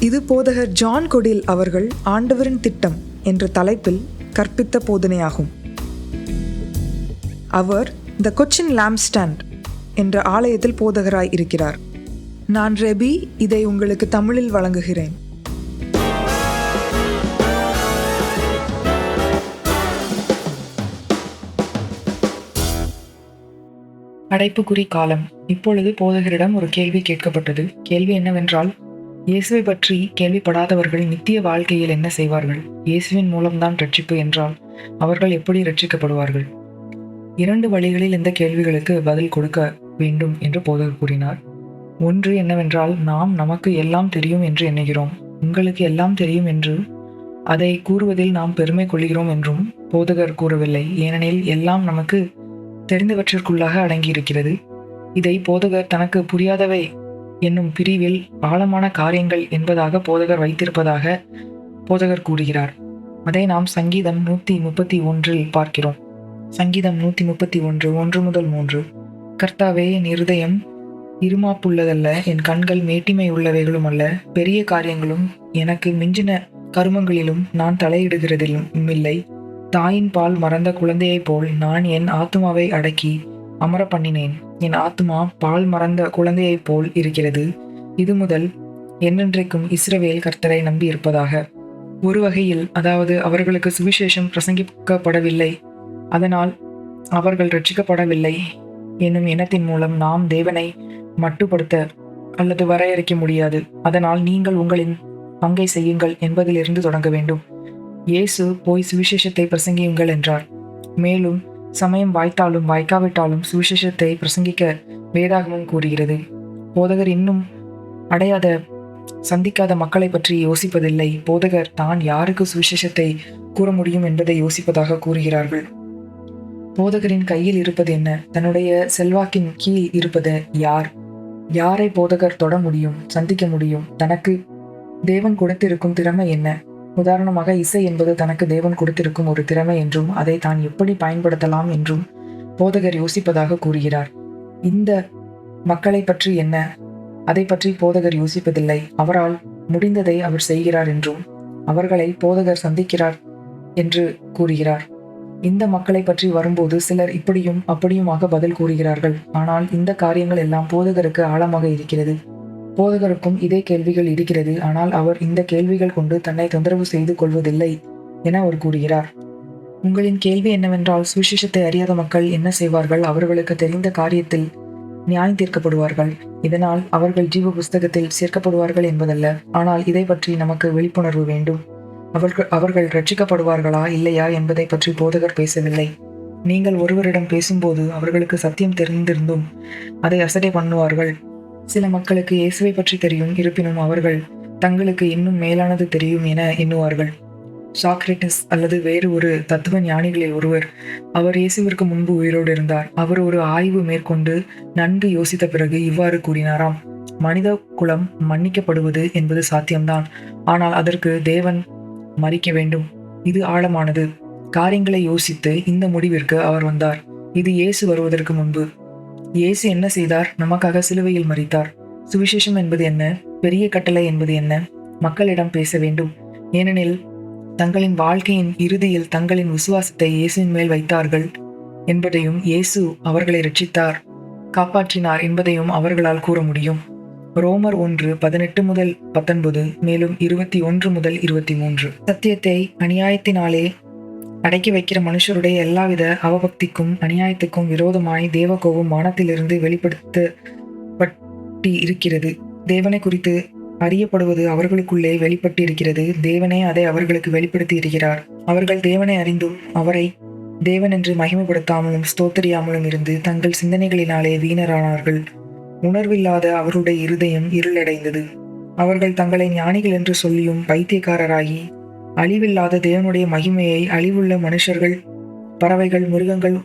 இது போதகர் ஜான் கொடில் அவர்கள் ஆண்டவரின் திட்டம் என்ற தலைப்பில் கற்பித்த போதனையாகும். அவர் த கொச்சின் லாம்ப்ஸ்டாண்ட் என்ற ஆலயத்தில் போதகராய் இருக்கிறார். நான் ரெபி, இதை உங்களுக்கு தமிழில் வழங்குகிறேன். அடைப்புக்குறி காலம். இப்பொழுது போதகரிடம் ஒரு கேள்வி கேட்கப்பட்டது. கேள்வி என்னவென்றால், இயேசுவை பற்றி கேள்விப்படாதவர்கள் நித்திய வாழ்க்கையில் என்ன செய்வார்கள்? இயேசுவின் மூலம்தான் ரட்சிப்பு என்றால் அவர்கள் எப்படி ரட்சிக்கப்படுவார்கள்? 2 வழிகளில் இந்த கேள்விகளுக்கு பதில் கொடுக்க வேண்டும் என்று போதகர் கூறினார். ஒன்று என்னவென்றால், நமக்கு எல்லாம் தெரியும் என்று எண்ணுகிறோம். உங்களுக்கு எல்லாம் தெரியும் என்று அதை கூறுவதில் நாம் பெருமை கொள்கிறோம் என்றும் போதகர் கூறவில்லை. ஏனெனில் எல்லாம் நமக்கு தெரிந்தவற்றிற்குள்ளாக அடங்கியிருக்கிறது. இதை போதகர் தனக்கு புரியாதவை என்னும் பிரிவில் ஆழமான காரியங்கள் என்பதாக போதகர் வைத்திருப்பதாக போதகர் கூறுகிறார். அதை நாம் சங்கீதம் 131 பார்க்கிறோம். சங்கீதம் 131 1-3. கர்த்தாவே, என் இருதயம் இருமாப்புள்ளதல்ல, என் கண்கள் மேட்டிமை உள்ளவைகளும் அல்ல. பெரிய காரியங்களும் எனக்கு மிஞ்சின கருமங்களிலும் நான் தலையிடுகிறதிலும் இல்லை. தாயின் பால் மறந்த குழந்தையைப் போல் நான் என் ஆத்துமாவை அடக்கி அமர பண்ணினேன். என் ஆத்துமா பால் மறந்த குழந்தையைப் போல் இருக்கிறது. இது முதல் என்றென்றைக்கும் இஸ்ரவேல் கர்த்தரை நம்பி இருப்பதாக. ஒரு வகையில், அதாவது அவர்களுக்கு சுவிசேஷம் பிரசங்கிக்கப்படவில்லை, அதனால் அவர்கள் ரட்சிக்கப்படவில்லை என்னும் எண்ணத்தின் மூலம் நாம் தேவனை மட்டுப்படுத்த அல்லது வரையறுக்க முடியாது. அதனால் நீங்கள் உங்களின் பங்கை செய்யுங்கள் என்பதிலிருந்து தொடங்க வேண்டும். இயேசு போய் சுவிசேஷத்தை பிரசங்கியுங்கள் என்றார். மேலும் சமயம் வாய்த்தாலும் வாய்க்காவிட்டாலும் சுவிசேஷத்தை பிரசங்கிக்க வேதாகமும் கூறுகிறது. போதகர் இன்னும் அடையாத சந்திக்காத மக்களை பற்றி யோசிப்பதில்லை. போதகர் தான் யாருக்கு சுவிசேஷத்தை கூற முடியும் என்பதை யோசிப்பதாக கூறுகிறார்கள். போதகரின் கையில் இருப்பது என்ன? தன்னுடைய செல்வாக்கின் கீழ் இருப்பது யார்? யாரை போதகர் தொட முடியும், சந்திக்க முடியும்? தனக்கு தேவன் கொடுத்திருக்கும் திறமை என்ன? உதாரணமாக, இசை என்பது தனக்கு தேவன் கொடுத்திருக்கும் ஒரு திறமை என்றும் அதை தான் எப்படி பயன்படுத்தலாம் என்றும் போதகர் யோசிப்பதாக கூறுகிறார். இந்த மக்களை பற்றி என்ன? அதை பற்றி போதகர் யோசிப்பதில்லை. அவரால் முடிந்ததை அவர் செய்கிறார் என்றும் அவர்களை போதகர் சந்திக்கிறார் என்று கூறுகிறார். இந்த மக்களை பற்றி வரும்போது சிலர் இப்படியும் அப்படியுமாக பதில் கூறுகிறார்கள். ஆனால் இந்த காரியங்கள் எல்லாம் போதகருக்கு ஆழமாக இருக்கிறது. போதகருக்கும் இதே கேள்விகள் இருக்கிறது. ஆனால் அவர் இந்த கேள்விகள் கொண்டு தன்னை தொந்தரவு செய்து கொள்வதில்லை என அவர் கூறுகிறார். உங்களின் கேள்வி என்னவென்றால், சுவிசேஷத்தை அறியாத மக்கள் என்ன செய்வார்கள்? அவர்களுக்கு தெரிந்த காரியத்தில் நியாயம் தீர்க்கப்படுவார்கள். இதனால் அவர்கள் ஜீவ புஸ்தகத்தில் சேர்க்கப்படுவார்கள் என்பதல்ல. ஆனால் இதை பற்றி நமக்கு விழிப்புணர்வு வேண்டும். அவர்கள் ரட்சிக்கப்படுவார்களா இல்லையா என்பதை பற்றி போதகர் பேசவில்லை. நீங்கள் ஒருவரிடம் பேசும்போது அவர்களுக்கு சத்தியம் தெரிந்திருந்தும் அதை அசட்டை பண்ணுவார்கள். சில மக்களுக்கு இயேசுவை பற்றி தெரியும், இருப்பினும் அவர்கள் தங்களுக்கு இன்னும் மேலானது தெரியும் என எண்ணுவார்கள். சாக்ரட்டிஸ் அல்லது வேறு ஒரு தத்துவ ஞானிகளில் ஒருவர், அவர் இயேசுவிற்கு முன்பு உயிரோடு இருந்தார். அவர் ஒரு ஆய்வு மேற்கொண்டு நன்கு யோசித்த பிறகு இவ்வாறு கூறினாராம்: மனித குலம் மன்னிக்கப்படுவது என்பது சாத்தியம்தான், ஆனால் அதற்கு தேவன் மரிக்க வேண்டும். இது ஆழமானது. காரியங்களை யோசித்து இந்த முடிவிற்கு அவர் வந்தார். இது இயேசு வருவதற்கு முன்பு. இயேசு என்ன செய்தார்? நமக்காக சிலுவையில் மரித்தார். சுவிசேஷம் என்பது என்ன? பெரிய கட்டளை என்பது என்ன? மக்களிடம் பேச வேண்டும். ஏனெனில் தங்களின் வாழ்க்கையின் இறுதியில் தங்களின் விசுவாசத்தை இயேசுவின் மேல் வைத்தார்கள் என்பதையும் இயேசு அவர்களை ரட்சித்தார், காப்பாற்றினார் என்பதையும் அவர்களால் கூற முடியும். ரோமர் 1:18-19, மேலும் 21-23. சத்தியத்தை அநியாயத்தினாலே அடக்கி வைக்கிற மனுஷருடைய எல்லாவித அவபக்திக்கும் அநியாயத்துக்கும் விரோதமாய் தேவ கோபம் வானத்திலிருந்து வெளிப்படுத்தப்பட்டு இருக்கிறது. தேவனை குறித்து அறியப்படுவது அவர்களுக்குள்ளே வெளிப்பட்டு இருக்கிறது. தேவனே அதை அவர்களுக்கு வெளிப்படுத்தி இருக்கிறார். அவர்கள் தேவனை அறிந்தும் அவரை தேவன் என்று மகிமைப்படுத்தாமலும் ஸ்தோத்திரியாமலும் இருந்து தங்கள் சிந்தனைகளினாலே வீணரானார்கள். உணர்வில்லாத அவருடைய இருதயம் இருளடைந்தது. அவர்கள் தங்களை ஞானிகள் என்று சொல்லியும் பைத்தியக்காரராகி அழிவில்லாத தேவனுடைய மகிமையை அழிவுள்ள மனுஷர்கள், பறவைகள், மிருகங்கள்,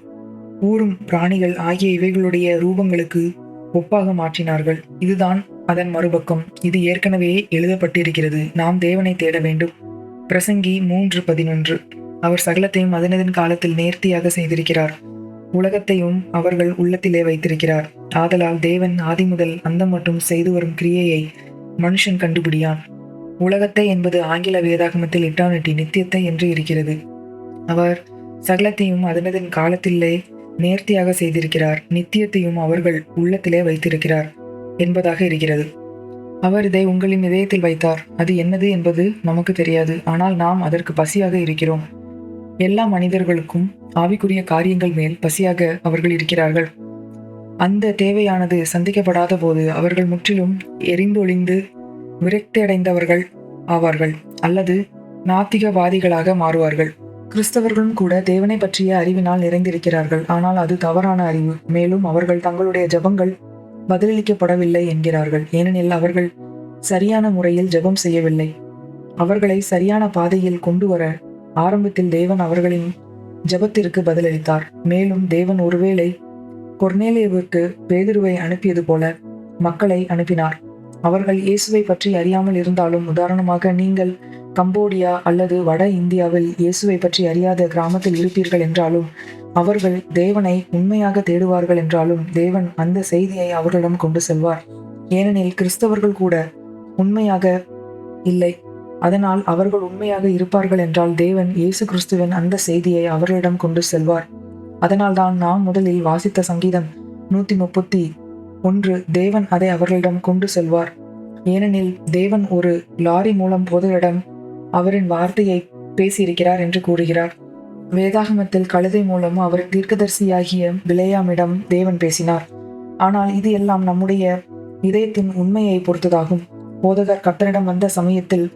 ஊரும் பிராணிகள் ஆகிய இவைகளுடைய ரூபங்களுக்கு ஒப்பாக மாற்றினார்கள். இதுதான் அதன் மறுபக்கம். இது ஏற்கனவே எழுதப்பட்டிருக்கிறது. நாம் தேவனை தேட வேண்டும். பிரசங்கி 3:11. அவர் சகலத்தையும் அதனதன் காலத்தில் நேர்த்தியாக செய்திருக்கிறார். உலகத்தையும் அவர்கள் உள்ளத்திலே வைத்திருக்கிறார். ஆதலால் தேவன் ஆதி முதல் அந்தம் மட்டும் செய்து வரும் கிரியையை மனுஷன் கண்டுபிடியான். உலகத்தை என்பது ஆங்கில வேதாகமத்தில் இட்டர்னிட்டி, நித்தியத்தை என்று இருக்கிறது. அவர் சகலத்தையும் அதனதின் காலத்திலே நேர்த்தியாக செய்திருக்கிறார், நித்தியத்தையும் அவர்கள் உள்ளத்திலே வைத்திருக்கிறார் என்பதாக இருக்கிறது. அவர் இதை உங்களின் இதயத்தில் வைத்தார். அது என்னது என்பது நமக்கு தெரியாது, ஆனால் நாம் அதற்கு பசியாக இருக்கிறோம். எல்லா மனிதர்களுக்கும் ஆவிக்குரிய காரியங்கள் மேல் பசியாக அவர்கள் இருக்கிறார்கள். அந்த தேவையானது சந்திக்கப்படாத போது அவர்கள் முற்றிலும் எரிந்தொழிந்து விரக்தியடைந்தவர்கள் ஆவார்கள், அல்லது நாத்திகவாதிகளாக மாறுவார்கள். கிறிஸ்தவர்களும் கூட தேவனை பற்றிய அறிவினால் நிறைந்திருக்கிறார்கள், ஆனால் அது தவறான அறிவு. மேலும் அவர்கள் தங்களுடைய ஜெபங்கள் பதிலளிக்கப்படவில்லை என்கிறார்கள், ஏனெனில் அவர்கள் சரியான முறையில் ஜெபம் செய்யவில்லை. அவர்களை சரியான பாதையில் கொண்டு வர ஆரம்பத்தில் தேவன் அவர்களின் ஜெபத்திற்கு பதிலளித்தார். மேலும் தேவன் ஒருவேளை கொர்நேலியுவிற்கு பேதுருவை அனுப்பியது போல மக்களை அனுப்பினார். அவர்கள் இயேசுவை பற்றி அறியாமல் இருந்தாலும், உதாரணமாக நீங்கள் கம்போடியா அல்லது வட இந்தியாவில் இயேசுவை பற்றி அறியாத கிராமத்தில் இருப்பீர்கள் என்றாலும், அவர்கள் தேவனை உண்மையாக தேடுவார்கள் என்றாலும், தேவன் அந்த செய்தியை அவர்களிடம் கொண்டு செல்வார். ஏனெனில் கிறிஸ்தவர்கள் கூட உண்மையாக இல்லை. அதனால் அவர்கள் உண்மையாக இருப்பார்கள் என்றால் தேவன் இயேசு கிறிஸ்துவின் அந்த செய்தியை அவர்களிடம் கொண்டு செல்வார். அதனால்தான் நாம் முதலில் வாசித்த சங்கீதம் 131, தேவன் அதை அவர்களிடம் கொண்டு செல்வார். ஏனெனில் தேவன் ஒரு லாரி மூலம் போதகரிடம் அவரின் வார்த்தையை பேசியிருக்கிறார் என்று கூறுகிறார். வேதாகமத்தில் கழுதை மூலம் அவரின் தீர்க்கதரிசியாகிய பிலேயாமிடம் தேவன் பேசினார். ஆனால் இது எல்லாம் நம்முடைய இதயத்தின் உண்மையை பொறுத்ததாகும். போதகர் கர்த்தரிடம் வந்த சமயத்தில்,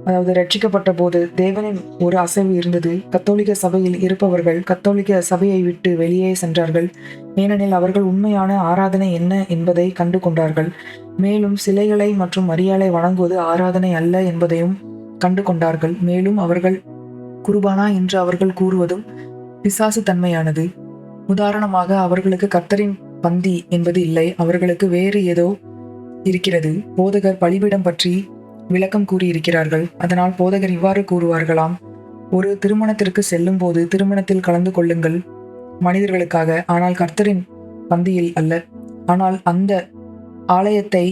அதாவது ரட்சிக்கப்பட்ட போது, தேவனின் ஒரு அசைவு இருந்தது. கத்தோலிக்க சபையில் இருப்பவர்கள் கத்தோலிக்க சபையை விட்டு வெளியே சென்றார்கள், ஏனெனில் அவர்கள் உண்மையான ஆராதனை என்ன என்பதை கண்டு கொண்டார்கள். மேலும் சிலைகளை மற்றும் மரியாதை வணங்குவது ஆராதனை அல்ல என்பதையும் கண்டு கொண்டார்கள். மேலும் அவர்கள் குர்பானா என்று அவர்கள் கூறுவதும் பிசாசு தன்மையானது. உதாரணமாக, அவர்களுக்கு கர்த்தரின் பந்தி என்பது இல்லை, அவர்களுக்கு வேறு ஏதோ இருக்கிறது. போதகர் பலிபீடம் பற்றி விளக்கம் கூறியிருக்கிறார்கள். அதனால் போதகர் இவ்வாறு கூறுவார்களாம்: ஒரு திருமணத்திற்கு செல்லும் போது திருமணத்தில் கலந்து கொள்ளுங்கள் மனிதர்களுக்காக, ஆனால் கர்த்தரின் பந்தியில் அல்ல. ஆனால் அந்த ஆலயத்தை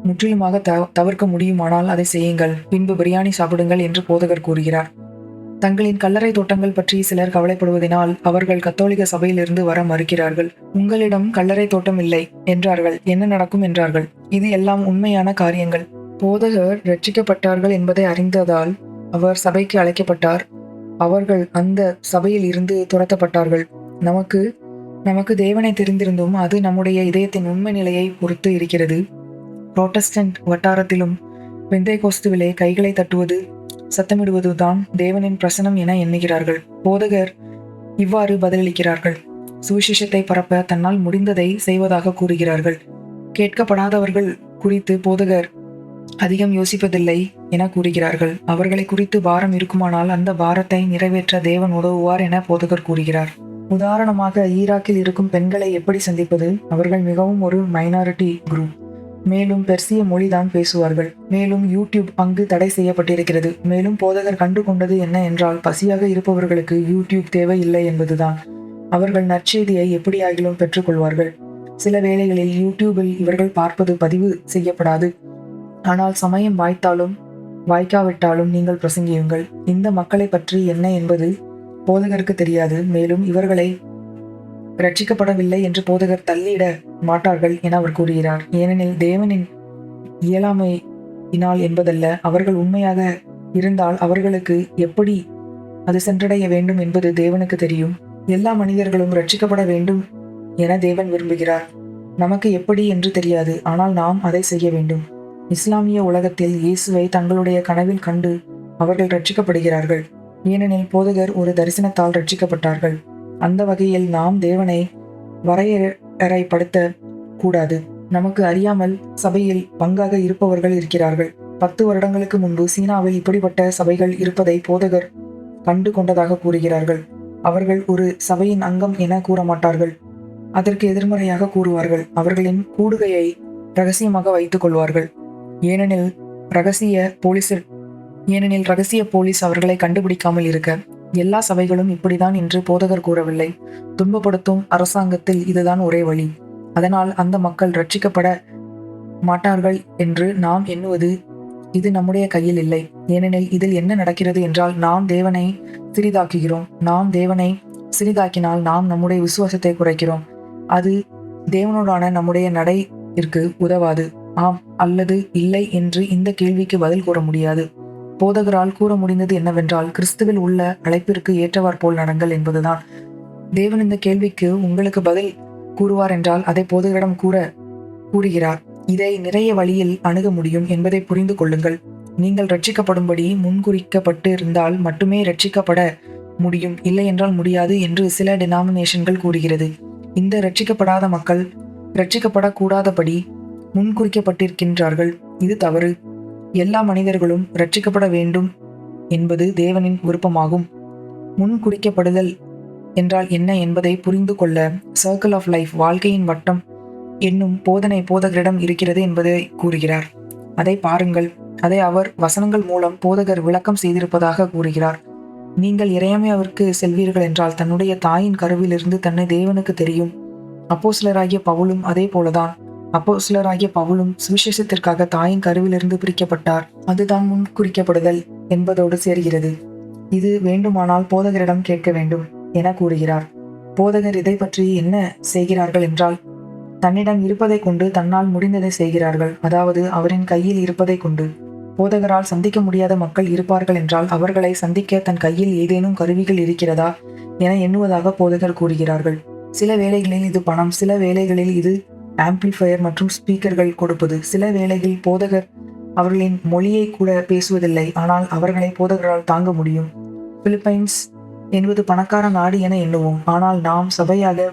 முற்றிலுமாக தவிர்க்க முடியுமானால் அதை செய்யுங்கள், பின்பு பிரியாணி சாப்பிடுங்கள் என்று போதகர் கூறுகிறார். தங்களின் கல்லறை தோட்டங்கள் பற்றி சிலர் கவலைப்படுவதனால் அவர்கள் கத்தோலிக்க சபையிலிருந்து வர மறுக்கிறார்கள். உங்களிடம் கல்லறை தோட்டம் இல்லை என்றார்கள், என்ன நடக்கும் என்றார்கள். இது எல்லாம் உண்மையான காரியங்கள். போதகர் ரட்சிக்கப்பட்டார்கள் என்பதை அறிந்ததால் அவர் சபைக்கு அழைக்கப்பட்டார். அவர்கள் அந்த சபையில் இருந்து துரத்தப்பட்டார்கள். நமக்கு தேவனை தெரிந்திருந்தும் அது நம்முடைய இதயத்தின் உண்மை நிலையை பொறுத்து இருக்கிறது. புரோட்டஸ்டன்ட் வட்டாரத்திலும் பெந்தேகோஸ்துவிலே கைகளை தட்டுவது, சத்தமிடுவதுதான் தேவனின் பிரசனம் என எண்ணுகிறார்கள். போதகர் இவ்வாறு பதிலளிக்கிறார்கள்: சுவிசேஷத்தை பரப்ப தன்னால் முடிந்ததை செய்வதாக கூறுகிறார்கள். கேட்கப்படாதவர்கள் குறித்து போதகர் அதிகம் யோசிப்பதில்லை என கூறுகிறார்கள். அவர்களை குறித்து பாரம் இருக்குமானால் அந்த பாரத்தை நிறைவேற்ற தேவன் உதவுவார் என போதகர் கூறுகிறார். உதாரணமாக, ஈராக்கில் இருக்கும் பெண்களை எப்படி சந்திப்பது? அவர்கள் மிகவும் ஒரு மைனாரிட்டி குரூப். மேலும் பெர்சிய மொழிதான் பேசுவார்கள். மேலும் யூடியூப் அங்கு தடை செய்யப்பட்டிருக்கிறது. மேலும் போதகர் கண்டு கொண்டது என்ன என்றால், பசியாக இருப்பவர்களுக்கு யூடியூப் தேவை இல்லை என்பதுதான். அவர்கள் நற்செய்தியை எப்படியாகிலும் பெற்றுக்கொள்வார்கள். சில வேளைகளில் யூடியூபில் இவர்கள் பார்ப்பது பதிவு செய்யப்படாது. ஆனால் சமயம் வாய்த்தாலும் வாய்க்காவிட்டாலும் நீங்கள் பிரசங்கியுங்கள். இந்த மக்களை பற்றி என்ன என்பது போதகருக்கு தெரியாது. மேலும் இவர்களை ரட்சிக்கப்படவில்லை என்று போதகர் தள்ளிட மாட்டார்கள் என அவர் கூறுகிறார். ஏனெனில் தேவனின் இயலாமையினால் என்பதல்ல, அவர்கள் உண்மையாக இருந்தால் அவர்களுக்கு எப்படி அது சென்றடைய வேண்டும் என்பது தேவனுக்கு தெரியும். எல்லா மனிதர்களும் ரட்சிக்கப்பட வேண்டும் என தேவன் விரும்புகிறார். நமக்கு எப்படி என்று தெரியாது, ஆனால் நாம் அதை செய்ய வேண்டும். இஸ்லாமிய உலகத்தில் இயேசுவை தங்களுடைய கனவில் கண்டு அவர்கள் ரட்சிக்கப்படுகிறார்கள், ஏனெனில் போதகர் ஒரு தரிசனத்தால் ரட்சிக்கப்பட்டார்கள். அந்த வகையில் நாம் தேவனை வரையறைப்படுத்த கூடாது. நமக்கு அறியாமல் சபையில் பங்காக இருப்பவர்கள் இருக்கிறார்கள். 10 வருடங்களுக்கு முன்பு சீனாவில் இப்படிப்பட்ட சபைகள் இருப்பதை போதகர் கண்டு கொண்டதாக கூறுகிறார்கள். அவர்கள் ஒரு சபையின் அங்கம் என கூற மாட்டார்கள், அதற்கு எதிர்மறையாக கூறுவார்கள். அவர்களின் கூடுகையை ரகசியமாக வைத்துக் கொள்வார்கள், ஏனெனில் ரகசிய போலீஸ் அவர்களை கண்டுபிடிக்காமல் இருக்க. எல்லா சபைகளும் இப்படிதான் என்று போதகர் கூறவில்லை. துன்பப்படுத்தும் அரசாங்கத்தில் இதுதான் ஒரே வழி. அதனால் அந்த மக்கள் ரட்சிக்கப்பட மாட்டார்கள் என்று நாம் எண்ணுவது இது நம்முடைய கையில் இல்லை. ஏனெனில் இதில் என்ன நடக்கிறது என்றால், நாம் தேவனை சிறிதாக்குகிறோம். நாம் தேவனை சிறிதாக்கினால் நாம் நம்முடைய விசுவாசத்தை குறைக்கிறோம். அது தேவனோடான நம்முடைய நடையிற்கு உதவாது. ஆம் அல்லது இல்லை என்று இந்த கேள்விக்கு பதில் கூற முடியாது. போதகரால் கூற முடிந்தது என்னவென்றால், கிறிஸ்துவில் உள்ள அழைப்பிற்கு ஏற்றவாற் போல் நடங்கள் என்பதுதான். தேவன் இந்த கேள்விக்கு உங்களுக்கு பதில் கூறுவார் என்றால் அதை போதகரிடம் கூறுகிறார். இதை நிறைய வழியில் அணுக முடியும் என்பதை புரிந்து கொள்ளுங்கள். நீங்கள் ரட்சிக்கப்படும்படி முன்குறிக்கப்பட்டு இருந்தால் மட்டுமே ரட்சிக்கப்பட முடியும், இல்லை என்றால் முடியாது என்று சில டினாமினேஷன்கள் கூறுகிறது. இந்த ரட்சிக்கப்படாத மக்கள் ரட்சிக்கப்படக்கூடாதபடி முன்குறிக்கப்பட்டிருக்கின்றார்கள். இது தவறு. எல்லா மனிதர்களும் ரட்சிக்கப்பட வேண்டும் என்பது தேவனின் விருப்பமாகும். முன்குறிக்கப்படுதல் என்றால் என்ன என்பதை புரிந்து கொள்ள சர்க்கிள் ஆஃப் லைஃப், வாழ்க்கையின் வட்டம் என்னும் போதனை போதகரிடம் இருக்கிறது என்பதை கூறுகிறார். அதை பாருங்கள். அதை அவர் வசனங்கள் மூலம் போதகர் விளக்கம் செய்திருப்பதாக கூறுகிறார். நீங்கள் எரேமியாவிற்கு செல்வீர்கள் என்றால், தன்னுடைய தாயின் கருவிலிருந்து தன்னை தேவனுக்கு தெரியும். அப்போஸ்தலராகிய பவுலும் அதே போலதான். அப்போஸ்தலராகிய பவுலும் சுவிசேஷத்திற்காக தாயின் கருவிலிருந்து பிரிக்கப்பட்டார். அதுதான் முன்குறிக்கப்படுதல் என்பதோடு சேர்கிறது. இது வேண்டுமானால் போதகரிடம் கேட்க வேண்டும் என கூறுகிறார். போதகர் இதை பற்றி என்ன செய்கிறார்கள் என்றால், தன்னிடம் இருப்பதை கொண்டு தன்னால் முடிந்ததை செய்கிறார்கள். அதாவது அவரின் கையில் இருப்பதை கொண்டு. போதகரால் சந்திக்க முடியாத மக்கள் இருப்பார்கள் என்றால், அவர்களை சந்திக்க தன் கையில் ஏதேனும் கருவிகள் இருக்கிறதா என எண்ணுவதாக போதகர் கூறுகிறார்கள். சில வேளைகளில் இது பணம், சில வேளைகளில் இது ஆம்பிளிஃபயர் மற்றும் ஸ்பீக்கர்கள் கொடுப்பது. சில வேளைகளில் போதகர் அவர்களின் மொழியை கூட பேசுவதில்லை, ஆனால் அவர்களை போதகரால் தாங்க முடியும். பிலிப்பைன்ஸ் என்பது பணக்கார நாடு என எண்ணுவோம், ஆனால் நாம் சபையாக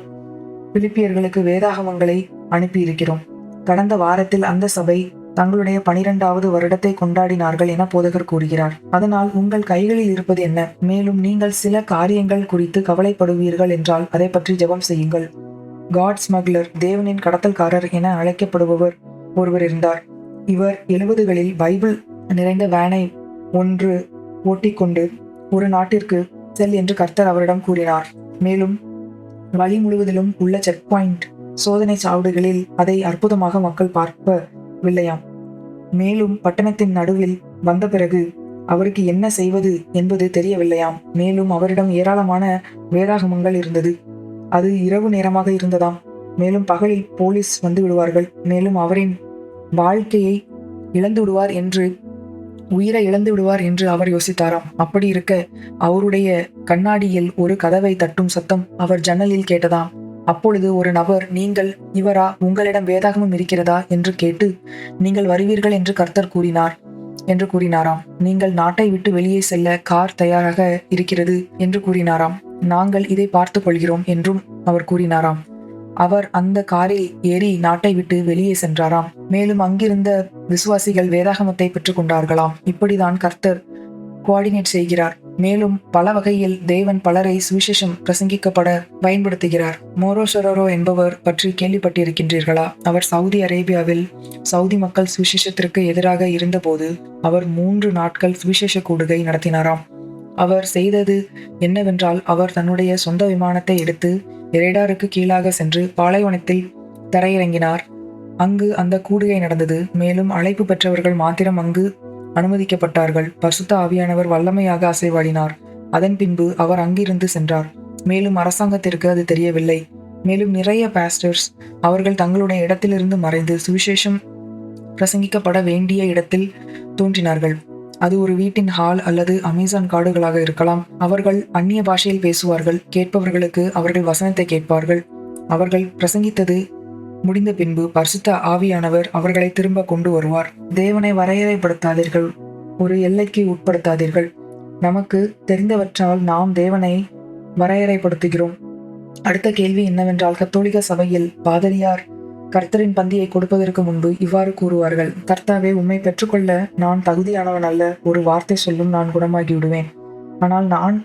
பிலிப்பியர்களுக்கு வேதாகமங்களை அனுப்பியிருக்கிறோம். கடந்த வாரத்தில் அந்த சபை தங்களுடைய 12வது வருடத்தை கொண்டாடினார்கள் என போதகர் கூறுகிறார். அதனால் உங்கள் கைகளில் இருப்பது என்ன? மேலும் நீங்கள் சில காரியங்கள் குறித்து கவலைப்படுவீர்கள் என்றால் அதை பற்றி ஜெபம் செய்யுங்கள். காட் ஸ்மக்லர், தேவனின் கடத்தல்காரர் என அழைக்கப்படுபவர் ஒருவர் இருந்தார். இவர் 70களில் பைபிள் நிறைந்த வேனை ஒன்று ஓட்டிக்கொண்டு ஒரு நாட்டிற்கு செல் என்று கர்த்தர் அவரிடம் கூறினார். மேலும் வழி முழுவதிலும் உள்ள செக் பாயிண்ட் சோதனை சாவடிகளில் அதை அற்புதமாக மக்கள் பார்க்கவில்லையாம். மேலும் பட்டணத்தின் நடுவில் வந்த பிறகு அவருக்கு என்ன செய்வது என்பது தெரியவில்லையாம். மேலும் அவரிடம் ஏராளமான வேதாகமங்கள் இருந்தது. அது இரவு நேரமாக இருந்ததாம். மேலும் பகலில் போலீஸ் வந்து விடுவார்கள். மேலும் அவரின் வாழ்க்கையை இழந்து விடுவார் என்று, உயிரை இழந்து விடுவார் என்று அவர் யோசித்தாராம். அப்படி இருக்க அவருடைய கண்ணாடியில் ஒரு கதவை தட்டும் சத்தம் அவர் ஜன்னலில் கேட்டதாம். அப்பொழுது ஒரு நபர், நீங்கள் இவரா, உங்களிடம் வேதாகமம் இருக்கிறதா என்று கேட்டு, நீங்கள் வருவீர்கள் என்று கர்த்தர் கூறினாராம். நீங்கள் நாட்டை விட்டு வெளியே செல்ல கார் தயாராக இருக்கிறது என்று கூறினாராம். நாங்கள் இதை பார்த்து கொள்கிறோம் என்றும் அவர் கூறினாராம். அவர் அந்த காரில் ஏறி நாட்டை விட்டு வெளியே சென்றாராம். மேலும் அங்கிருந்த விசுவாசிகள் வேதாகமத்தை பெற்றுக் கொண்டார்களாம். இப்படிதான் கர்த்தர் கோஆர்டினேட் செய்கிறார். மேலும் பல வகையில் தேவன் பலரை சுவிசேஷம் பிரசங்கிக்கப்பட பயன்படுத்துகிறார். மோரோசரோ என்பவர் பற்றி கேள்விப்பட்டிருக்கின்றீர்களா? அவர் சவுதி அரேபியாவில் சவுதி மக்கள் சுவிசேஷத்திற்கு எதிராக இருந்தபோது அவர் 3 நாட்கள் சுவிசேஷ கூடுகை நடத்தினாராம். அவர் செய்தது என்னவென்றால், அவர் தன்னுடைய சொந்த விமானத்தை எடுத்து ரேடாருக்கு கீழாக சென்று பாலைவனத்தில் தரையிறங்கினார். அங்கு அந்த கூடுகை நடந்தது. மேலும் அழைப்பு பெற்றவர்கள் மாத்திரம் அங்கு அனுமதிக்கப்பட்டார்கள். பரிசுத்த ஆவியானவர் வல்லமையாக அசைவாடினார். அதன் பின்பு அவர் அங்கிருந்து சென்றார். மேலும் அரசாங்கத்திற்கு அது தெரியவில்லை. மேலும் நிறைய பாஸ்டர்ஸ் அவர்கள் தங்களுடைய இடத்திலிருந்து மறைந்து சுவிசேஷம் பிரசங்கிக்கப்பட வேண்டிய இடத்தில் தோன்றினார்கள். அது ஒரு வீட்டின் ஹால் அல்லது அமேசான் காடுகளாக இருக்கலாம். அவர்கள் அந்நிய பாஷையில் பேசுவார்கள். கேட்பவர்களுக்கு அவர்கள் வசனத்தை கேட்பார்கள். அவர்கள் பிரசங்கித்தது முடிந்த பின்பு பரிசுத்த ஆவியானவர் அவர்களை திரும்ப கொண்டு வருவார். தேவனை வரையறைப்படுத்தாதீர்கள், ஒரு எல்லைக்கு உட்படுத்தாதீர்கள். நமக்கு தெரிந்தவற்றால் நாம் தேவனை வரையறைப்படுத்துகிறோம். அடுத்த கேள்வி என்னவென்றால், கத்தோலிக்க சபையில் பாதிரியார் கர்த்தரின் பந்தியை கொடுப்பதற்கு முன்பு இவ்வாறு கூறுவார்கள்: கர்த்தாவே, உம்மை பெற்றுக்கொள்ள நான் தகுதியானவன் அல்ல. ஒரு வார்த்தை சொல்லும், நான் குணமாகி விடுவேன். ஆனால் நான்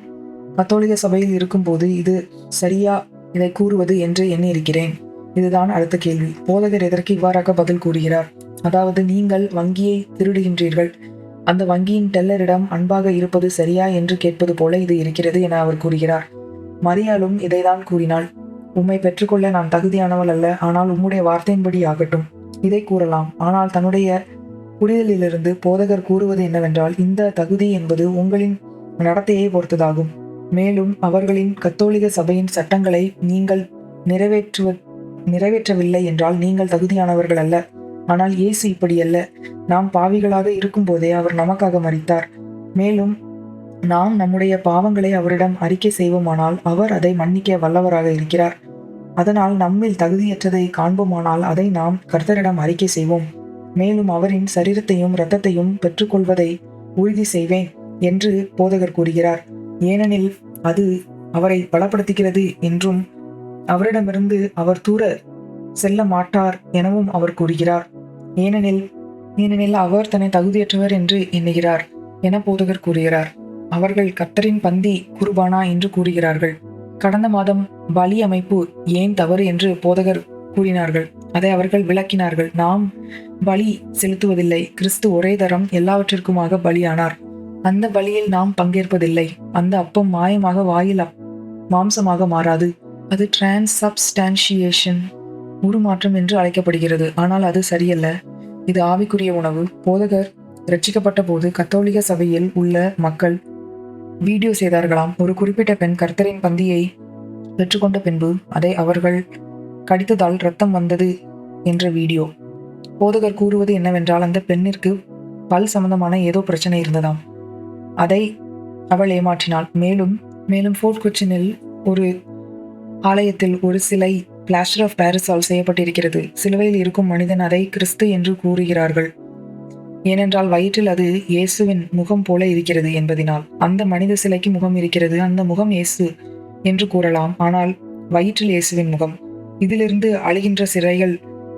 கத்தோலிக்க சபையில் இருக்கும்போது இது சரியா இதை கூறுவது என்று எண்ணியிருக்கிறேன். இதுதான் அடுத்த கேள்வி. போதகர் எதற்கு இவ்வாறாக பதில் கூறுகிறார்? அதாவது, நீங்கள் வங்கியை திருடுகின்றீர்கள், அந்த வங்கியின் டெல்லரிடம் அன்பாக இருப்பது சரியா என்று கேட்பது போல இது இருக்கிறது என அவர் கூறுகிறார். மரியாளும் இதைதான் கூறினாள். உம்மை பெற்றுக்கொள்ள நான் தகுதியானவள் அல்ல, ஆனால் உம்முடைய வார்த்தையின்படி ஆகட்டும். இதை கூறலாம். ஆனால் தன்னுடைய புரிதலிலிருந்து போதகர் கூறுவது என்னவென்றால், இந்த தகுதி என்பது உங்களின் நடத்தையை பொறுத்ததாகும். மேலும் அவர்களின் கத்தோலிக்க சபையின் சட்டங்களை நீங்கள் நிறைவேற்றவில்லை என்றால் நீங்கள் தகுதியானவர்கள் அல்ல. ஆனால் இயேசு இப்படியல்ல. நாம் பாவிகளாக இருக்கும்போதே அவர் நமக்காக மரித்தார். மேலும் நாம் நம்முடைய பாவங்களை அவரிடம் அறிக்கை செய்வோமானால் அவர் அதை மன்னிக்க வல்லவராக இருக்கிறார். அதனால் நம்மில் தகுதியற்றதை காண்போமானால் அதை நாம் கர்த்தரிடம் அறிக்கை செய்வோம். மேலும் அவரின் சரீரத்தையும் இரத்தத்தையும் பெற்றுக்கொள்வதை உறுதி செய்வேன் என்று போதகர் கூறுகிறார். ஏனெனில் அது அவரை பலப்படுத்துகிறது என்றும் அவரிடமிருந்து அவர் தூர செல்ல மாட்டார் எனவும் அவர் கூறுகிறார். ஏனெனில் அவர் தன்னை தகுதியற்றவர் என்று எண்ணுகிறார் என போதகர் கூறுகிறார். அவர்கள் கர்த்தரின் பந்தி குர்பானா என்று கூறுகிறார்கள். கடந்த மாதம் பலி அமைப்பு ஏன் தவறு என்று போதகர் கூறினார்கள். அதை அவர்கள் விளக்கினார்கள். நாம் பலி செலுத்துவதில்லை. கிறிஸ்து ஒரே தரம் எல்லாவற்றிற்குமாக பலியானார். அந்த பலியில் நாம் பங்கேற்பதில்லை. அந்த அப்பம் மாயமாக வாயில் மாம்சமாக மாறாது. அது டிரான்ஸ்சப்ஸ்டான்ஷியேஷன், உருமாற்றம் என்று அழைக்கப்படுகிறது. ஆனால் அது சரியல்ல. இது ஆவிக்குரிய உணவு. போதகர் ரட்சிக்கப்பட்ட போது கத்தோலிக்க சபையில் உள்ள மக்கள் வீடியோ செய்தார்களாம். ஒரு குறிப்பிட்ட பெண் கர்த்தரின் பந்தியை பெற்றுக்கொண்ட பின்பு அதை அவர்கள் கடித்ததால் இரத்தம் வந்தது என்ற வீடியோ. போதகர் கூறுவது என்னவென்றால், அந்த பெண்ணிற்கு பல் சம்பந்தமான ஏதோ பிரச்சனை இருந்ததாம். அதை அவள் ஏமாற்றினாள். மேலும் ஃபோர்ட் கொச்சினில் ஒரு ஆலயத்தில் ஒரு சிலை பிளாஸ்டர் ஆஃப் பாரிஸால் செய்யப்பட்டிருக்கிறது. சிலுவையில் இருக்கும் மனிதன் அதை கிறிஸ்து என்று கூறுகிறார்கள். ஏனென்றால் வயிற்றில் அது இயேசுவின் முகம் போல இருக்கிறது என்பதினால். அந்த மனித சிலைக்கு முகம் இருக்கிறது. அந்த முகம் இயேசு என்று கூறலாம். ஆனால் வயிற்றில் இயேசுவின் முகம். இதிலிருந்து அழுகின்ற சிறைகள்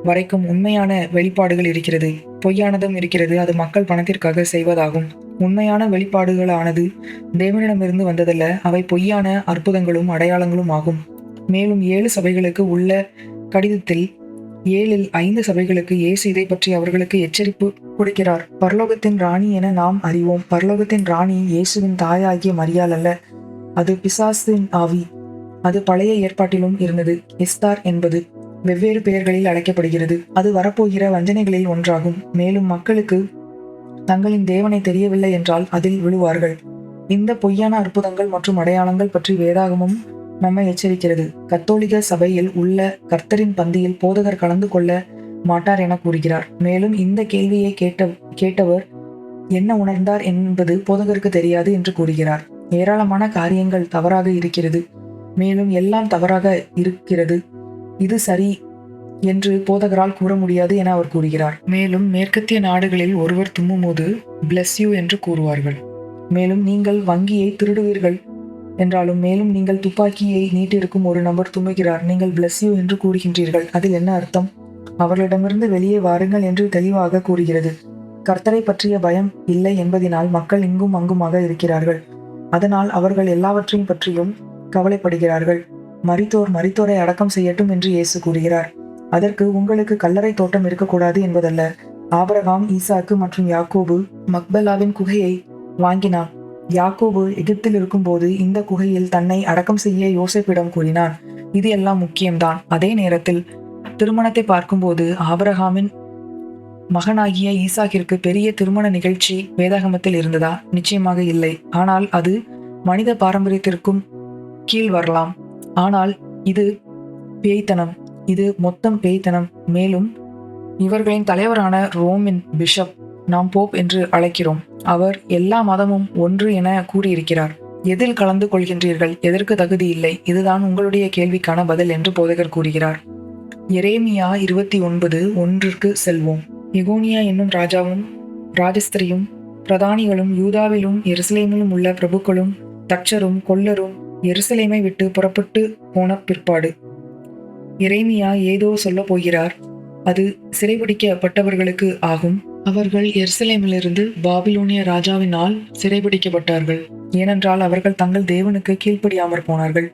வரைக்கும் உண்மையான வெளிப்பாடுகள் இருக்கிறது, பொய்யானதும் இருக்கிறது. அது மக்கள் பணத்திற்காக செய்வதாகும். உண்மையான வெளிப்பாடுகளானது தேவனிடமிருந்து வந்ததல்ல. அவை பொய்யான அற்புதங்களும் அடையாளங்களும் ஆகும். மேலும் 7 சபைகளுக்கு உள்ள கடிதத்தில் 7இல் 5 சபைகளுக்கு இயேசு இதை பற்றி அவர்களுக்கு எச்சரிப்பு கொடுக்கிறார். பரலோகத்தின் ராணி என நாம் அறிவோம். பரலோகத்தின் ராணி இயேசுவின் தாயாகிய மரியாள் அல்ல. அது பிசாசின் ஆவி. அது பழைய ஏற்பாட்டிலும் இருந்தது. எஸ்தார் என்பது வெவ்வேறு பெயர்களில் அழைக்கப்படுகிறது. அது வரப்போகிற வஞ்சனைகளில் ஒன்றாகும். மேலும் மக்களுக்கு தங்களின் தேவனை தெரியவில்லை என்றால் அதில் விழுவார்கள். இந்த பொய்யான அற்புதங்கள் மற்றும் அடையாளங்கள் பற்றி வேதாகமும் நம்மை எச்சரிக்கிறது. கத்தோலிக்க சபையில் உள்ள கர்த்தரின் பந்தியில் போதகர் கலந்து கொள்ள மாட்டார் என கூறுகிறார். மேலும் இந்த கேள்வியை கேட்டவர் என்ன உணர்ந்தார் என்பது போதகருக்கு தெரியாது என்று கூறுகிறார். ஏராளமான காரியங்கள் தவறாக இருக்கிறது. மேலும் எல்லாம் தவறாக இருக்கிறது. இது சரி என்று போதகரால் கூற முடியாது என அவர் கூறுகிறார். மேலும் மேற்கத்திய நாடுகளில் ஒருவர் தும்மும்போது பிளஸ் யூ என்று கூறுவார்கள். மேலும் நீங்கள் வங்கியை திருடுவீர்கள் என்றாலும், மேலும் நீங்கள் துப்பாக்கியை நீட்டிருக்கும் ஒரு நபர் தும்முகிறார், நீங்கள் பிளஸ் யூ என்று கூறுகின்றீர்கள். அதில் என்ன அர்த்தம்? அவர்களிடமிருந்து வெளியே வாருங்கள் என்று தெளிவாக கூறுகிறது. கர்த்தரை பற்றிய பயம் இல்லை என்பதினால் மக்கள் இங்கும் அங்குமாக இருக்கிறார்கள். அதனால் அவர்கள் எல்லாவற்றையும் பற்றியும் கவலைப்படுகிறார்கள். மரித்தோரை அடக்கம் செய்யட்டும் என்று இயேசு கூறுகிறார். அதற்கு உங்களுக்கு கல்லறை தோட்டம் இருக்கக்கூடாது என்பதல்ல. ஆபிரகாம், ஈசாக்கு மற்றும் யாக்கோபு மக்பலாவின் குகையை வாங்கினான். யாக்கோபு எகிப்தில் இருக்கும்போது இந்த குகையில் தன்னை அடக்கம் செய்ய யோசேப்பிடம் கூறினான். இது எல்லாம் முக்கியம்தான். அதே நேரத்தில் திருமணத்தை பார்க்கும்போது ஆபிரகாமின் மகனாகிய ஈசாக்கிற்கு பெரிய திருமண நிகழ்ச்சி வேதாகமத்தில் இருந்ததா? நிச்சயமாக இல்லை. ஆனால் அது மனித பாரம்பரியத்திற்கும் கீழ் வரலாம். ஆனால் இது பேய்த்தனம். இது மொத்தம் பேய்த்தனம். மேலும் இவர்களின் தலைவரான ரோமின் பிஷப் நாம் போப் என்று அழைக்கிறோம். அவர் எல்லா மதமும் ஒன்று என கூறியிருக்கிறார். எதில் கலந்து கொள்கின்றீர்கள்? எதற்கு தகுதி இல்லை? இதுதான் உங்களுடைய கேள்விக்கான பதில் என்று போதகர் கூறுகிறார். எரேமியா 29:1 செல்வோம். எகோனியா என்னும் ராஜாவும் ராஜஸ்திரியும் பிரதானிகளும் யூதாவிலும் எருசலேமிலும் உள்ள பிரபுக்களும் தச்சரும் கொல்லரும் எருசலேமை விட்டு புறப்பட்டு போன பிற்பாடு எரேமியா ஏதோ சொல்ல போகிறார். அது சிறைபிடிக்கப்பட்டவர்களுக்கு ஆகும். அவர்கள் எருசலேமிலிருந்து பாபிலோனிய ராஜாவினால் சிறைபிடிக்கப்பட்டார்கள். ஏனென்றால் அவர்கள் தங்கள் தேவனுக்கு கீழ்ப்படியாமற் போனார்கள்.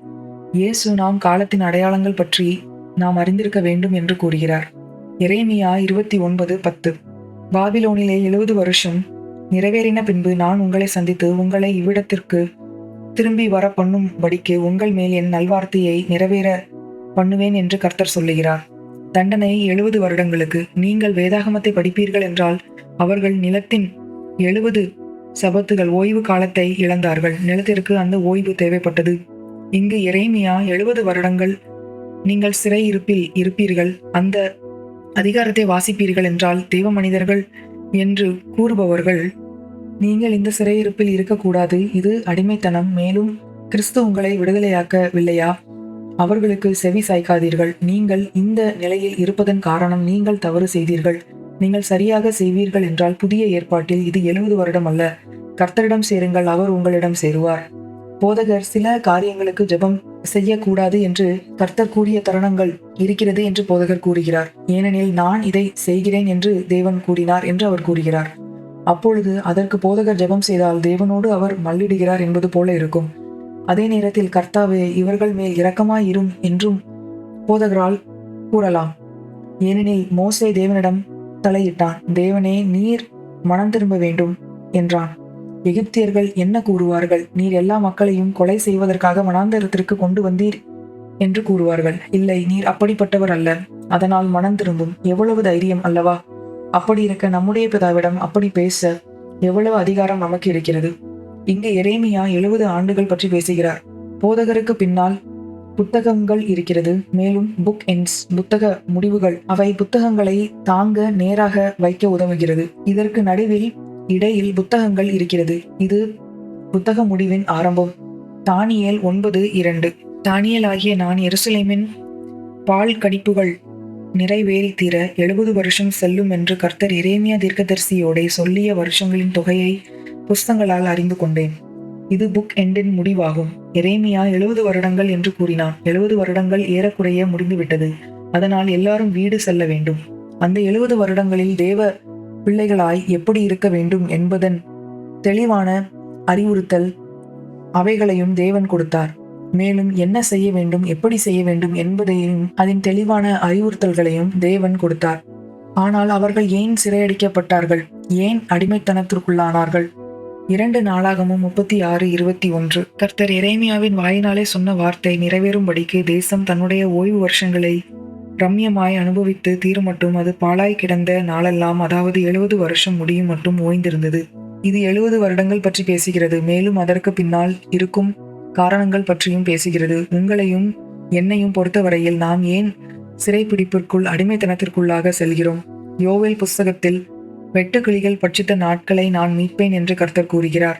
இயேசு நாம் காலத்தின் அடையாளங்கள் பற்றி நாம் அறிந்திருக்க வேண்டும் என்று கூறுகிறார். எரேமியா 29:10 பாபிலோனிலே 70 வருஷம் நிறைவேறின பின்பு நான் உங்களை சந்தித்து உங்களை இவ்விடத்திற்கு திரும்பி வர பண்ணும்படிக்கு உங்கள் மேல் என் நல்வார்த்தையை நிறைவேற பண்ணுவேன் என்று கர்த்தர் சொல்லுகிறார். தண்டனை 70 வருடங்களுக்கு. நீங்கள் வேதாகமத்தை படிப்பீர்கள் என்றால் அவர்கள் நிலத்தின் 70 சபத்துகள் ஓய்வு காலத்தை இழந்தார்கள். நிலத்திற்கு அந்த ஓய்வு தேவைப்பட்டது. இங்கு எரேமியா 70 வருடங்கள் நீங்கள் சிறையிருப்பில் இருப்பீர்கள், அந்த அதிகாரத்தை வாசிப்பீர்கள் என்றால் தேவ மனிதர்கள் என்று கூறுபவர்கள், நீங்கள் இந்த சிறையிருப்பில் இருக்கக்கூடாது, இது அடிமைத்தனம், மேலும் கிறிஸ்து உங்களை விடுதலையாக்கவில்லையா? அவர்களுக்கு செவி சாய்க்காதீர்கள். நீங்கள் இந்த நிலையில் இருப்பதன் காரணம் நீங்கள் தவறு செய்தீர்கள். நீங்கள் சரியாக செய்வீர்கள் என்றால் புதிய ஏற்பாட்டில் இது 70 வருடம் அல்ல. கர்த்தரிடம் சேருங்கள், அவர் உங்களிடம் சேருவார். போதகர் சில காரியங்களுக்கு ஜெபம் செய்யக்கூடாது என்று கர்த்தர் கூறிய தருணங்கள் இருக்கிறது என்று போதகர் கூறுகிறார். ஏனெனில் நான் இதை செய்கிறேன் என்று தேவன் கூறினார் என்று அவர் கூறுகிறார். அப்பொழுது அதற்கு போதகர் ஜெபம் செய்தால் தேவனோடு அவர் மல்லிடுகிறார் என்பது போல இருக்கும். அதே நேரத்தில் கர்த்தாவே இவர்கள் மேல் இரக்கமாய் இரும் என்றும் போதகரால் கூறலாம். ஏனெனில் மோசே தேவனிடம் தலையிட்டான். தேவனே, நீர் மனம் திரும்ப வேண்டும் என்றான். எகிப்தியர்கள் என்ன கூறுவார்கள்? நீர் எல்லா மக்களையும் கொலை செய்வதற்காக வனாந்தரத்திற்கு கொண்டு வந்தீர் என்று கூறுவார்கள். இல்லை, நீர் அப்படிப்பட்டவர் அல்ல, அதனால் மனம் திரும்பும். எவ்வளவு தைரியம் அல்லவா? அப்படி இருக்க நம்முடைய பிதாவிடம் அப்படி பேச எவ்வளவு அதிகாரம் நமக்கு இருக்கிறது? இங்கு எரேமியா 70 ஆண்டுகள் பற்றி பேசுகிறார். போதகருக்கு பின்னால் புத்தகங்கள் இருக்கிறது. மேலும் புக் எண்ட்ஸ், புத்தக முடிவுகள், அவை புத்தகங்களை தாங்க நேராக வைக்க உதவுகிறது. இதற்கு நடுவில் இடையில் புத்தகங்கள் இருக்கிறது. இது புத்தக முடிவின் ஆரம்பம். தானியேல் 9:2. தானியேல் ஆகிய நான் எருசலேமின் பால் கடிப்புகள் நிறைவேறி தீர 70 வருஷம் செல்லும் என்று கர்த்தர் எரேமியா தீர்க்கதரிசியோடே சொல்லிய வருஷங்களின் தொகையை புஸ்தங்களால் அறிந்து கொண்டேன். இது புக் எண்டின் முடிவாகும். எரேமியா 70 வருடங்கள் என்று கூறினான். 70 வருடங்கள் ஏறக்குறைய முடிந்துவிட்டது. அதனால் எல்லாரும் வீடு செல்ல வேண்டும். அந்த 70 வருடங்களில் தேவ பிள்ளைகளாய் எப்படி இருக்க வேண்டும் என்பதன் தெளிவான அறிவுறுத்தல் அவைகளையும் தேவன் கொடுத்தார். மேலும் என்ன செய்ய வேண்டும், எப்படி செய்ய வேண்டும் என்பதையும் அதன் தெளிவான அறிவுறுத்தல்களையும் தேவன் கொடுத்தார். ஆனால் அவர்கள் ஏன் சிறையடிக்கப்பட்டார்கள்? ஏன் அடிமைத்தனத்திற்குள்ளானார்கள்? 2 நாளாகமும் 36:21. கர்த்தர் எரேமியாவின் வாயினாலே சொன்ன வார்த்தை நிறைவேறும்படிக்கு தேசம் தன்னுடைய ஓய்வு வருஷங்களை ரம்யமாய் அனுபவித்து தீரும் மட்டும் அது பாழாய் கிடந்த நாளெல்லாம், அதாவது 70 வருஷம் முடியும் மட்டும் ஓய்ந்திருந்தது. இது 70 வருடங்கள் பற்றி பேசுகிறது. மேலும் அதற்கு பின்னால் இருக்கும் காரணங்கள் பற்றியும் பேசுகிறது. உங்களையும் என்னையும் பொறுத்தவரையில் நாம் ஏன் சிறைப்பிடிப்பிற்குள் அடிமைத்தனத்திற்குள்ளாக செல்கிறோம்? யோவேல் புஸ்தகத்தில் வெட்டுக்கிளிகள் பட்சித்த நாட்களை நான் மீட்பேன் என்று கர்த்தர் கூறுகிறார்.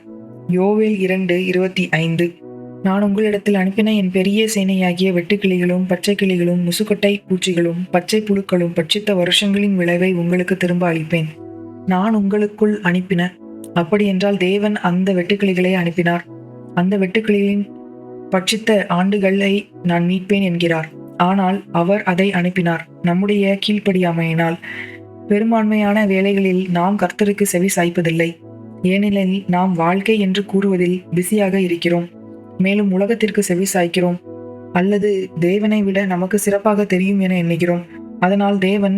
யோவேல் 2:25. நான் உங்களிடத்தில் அனுப்பின என் பெரிய சேனையாகிய வெட்டுக்கிளிகளும் பச்சை கிளிகளும் முசுக்கட்டை பூச்சிகளும் பச்சை புழுக்களும் பட்சித்த வருஷங்களின் விளைவை உங்களுக்கு திரும்ப அளிப்பேன். நான் உங்களுக்குள் அனுப்பின. அப்படி என்றால் தேவன் அந்த வெட்டுக்கிளிகளை அனுப்பினார். அந்த வெட்டுக்கிளிகளின் பட்சித்த ஆண்டுகளை நான் மீட்பேன் என்கிறார். ஆனால் அவர் அதை அனுப்பினார் நம்முடைய கீழ்ப்படியாமையினால். பெரும்பான்மையான வேளைகளில் நாம் கர்த்தருக்கு செவி சாய்ப்பதில்லை. ஏனெனில் நாம் வாழ்க்கை என்று கூறுவதில் பிஸியாக இருக்கிறோம். மேலும் உலகத்திற்கு செவி சாய்க்கிறோம், அல்லது தேவனை விட நமக்கு சிறப்பாக தெரியும் என எண்ணுகிறோம். அதனால் தேவன்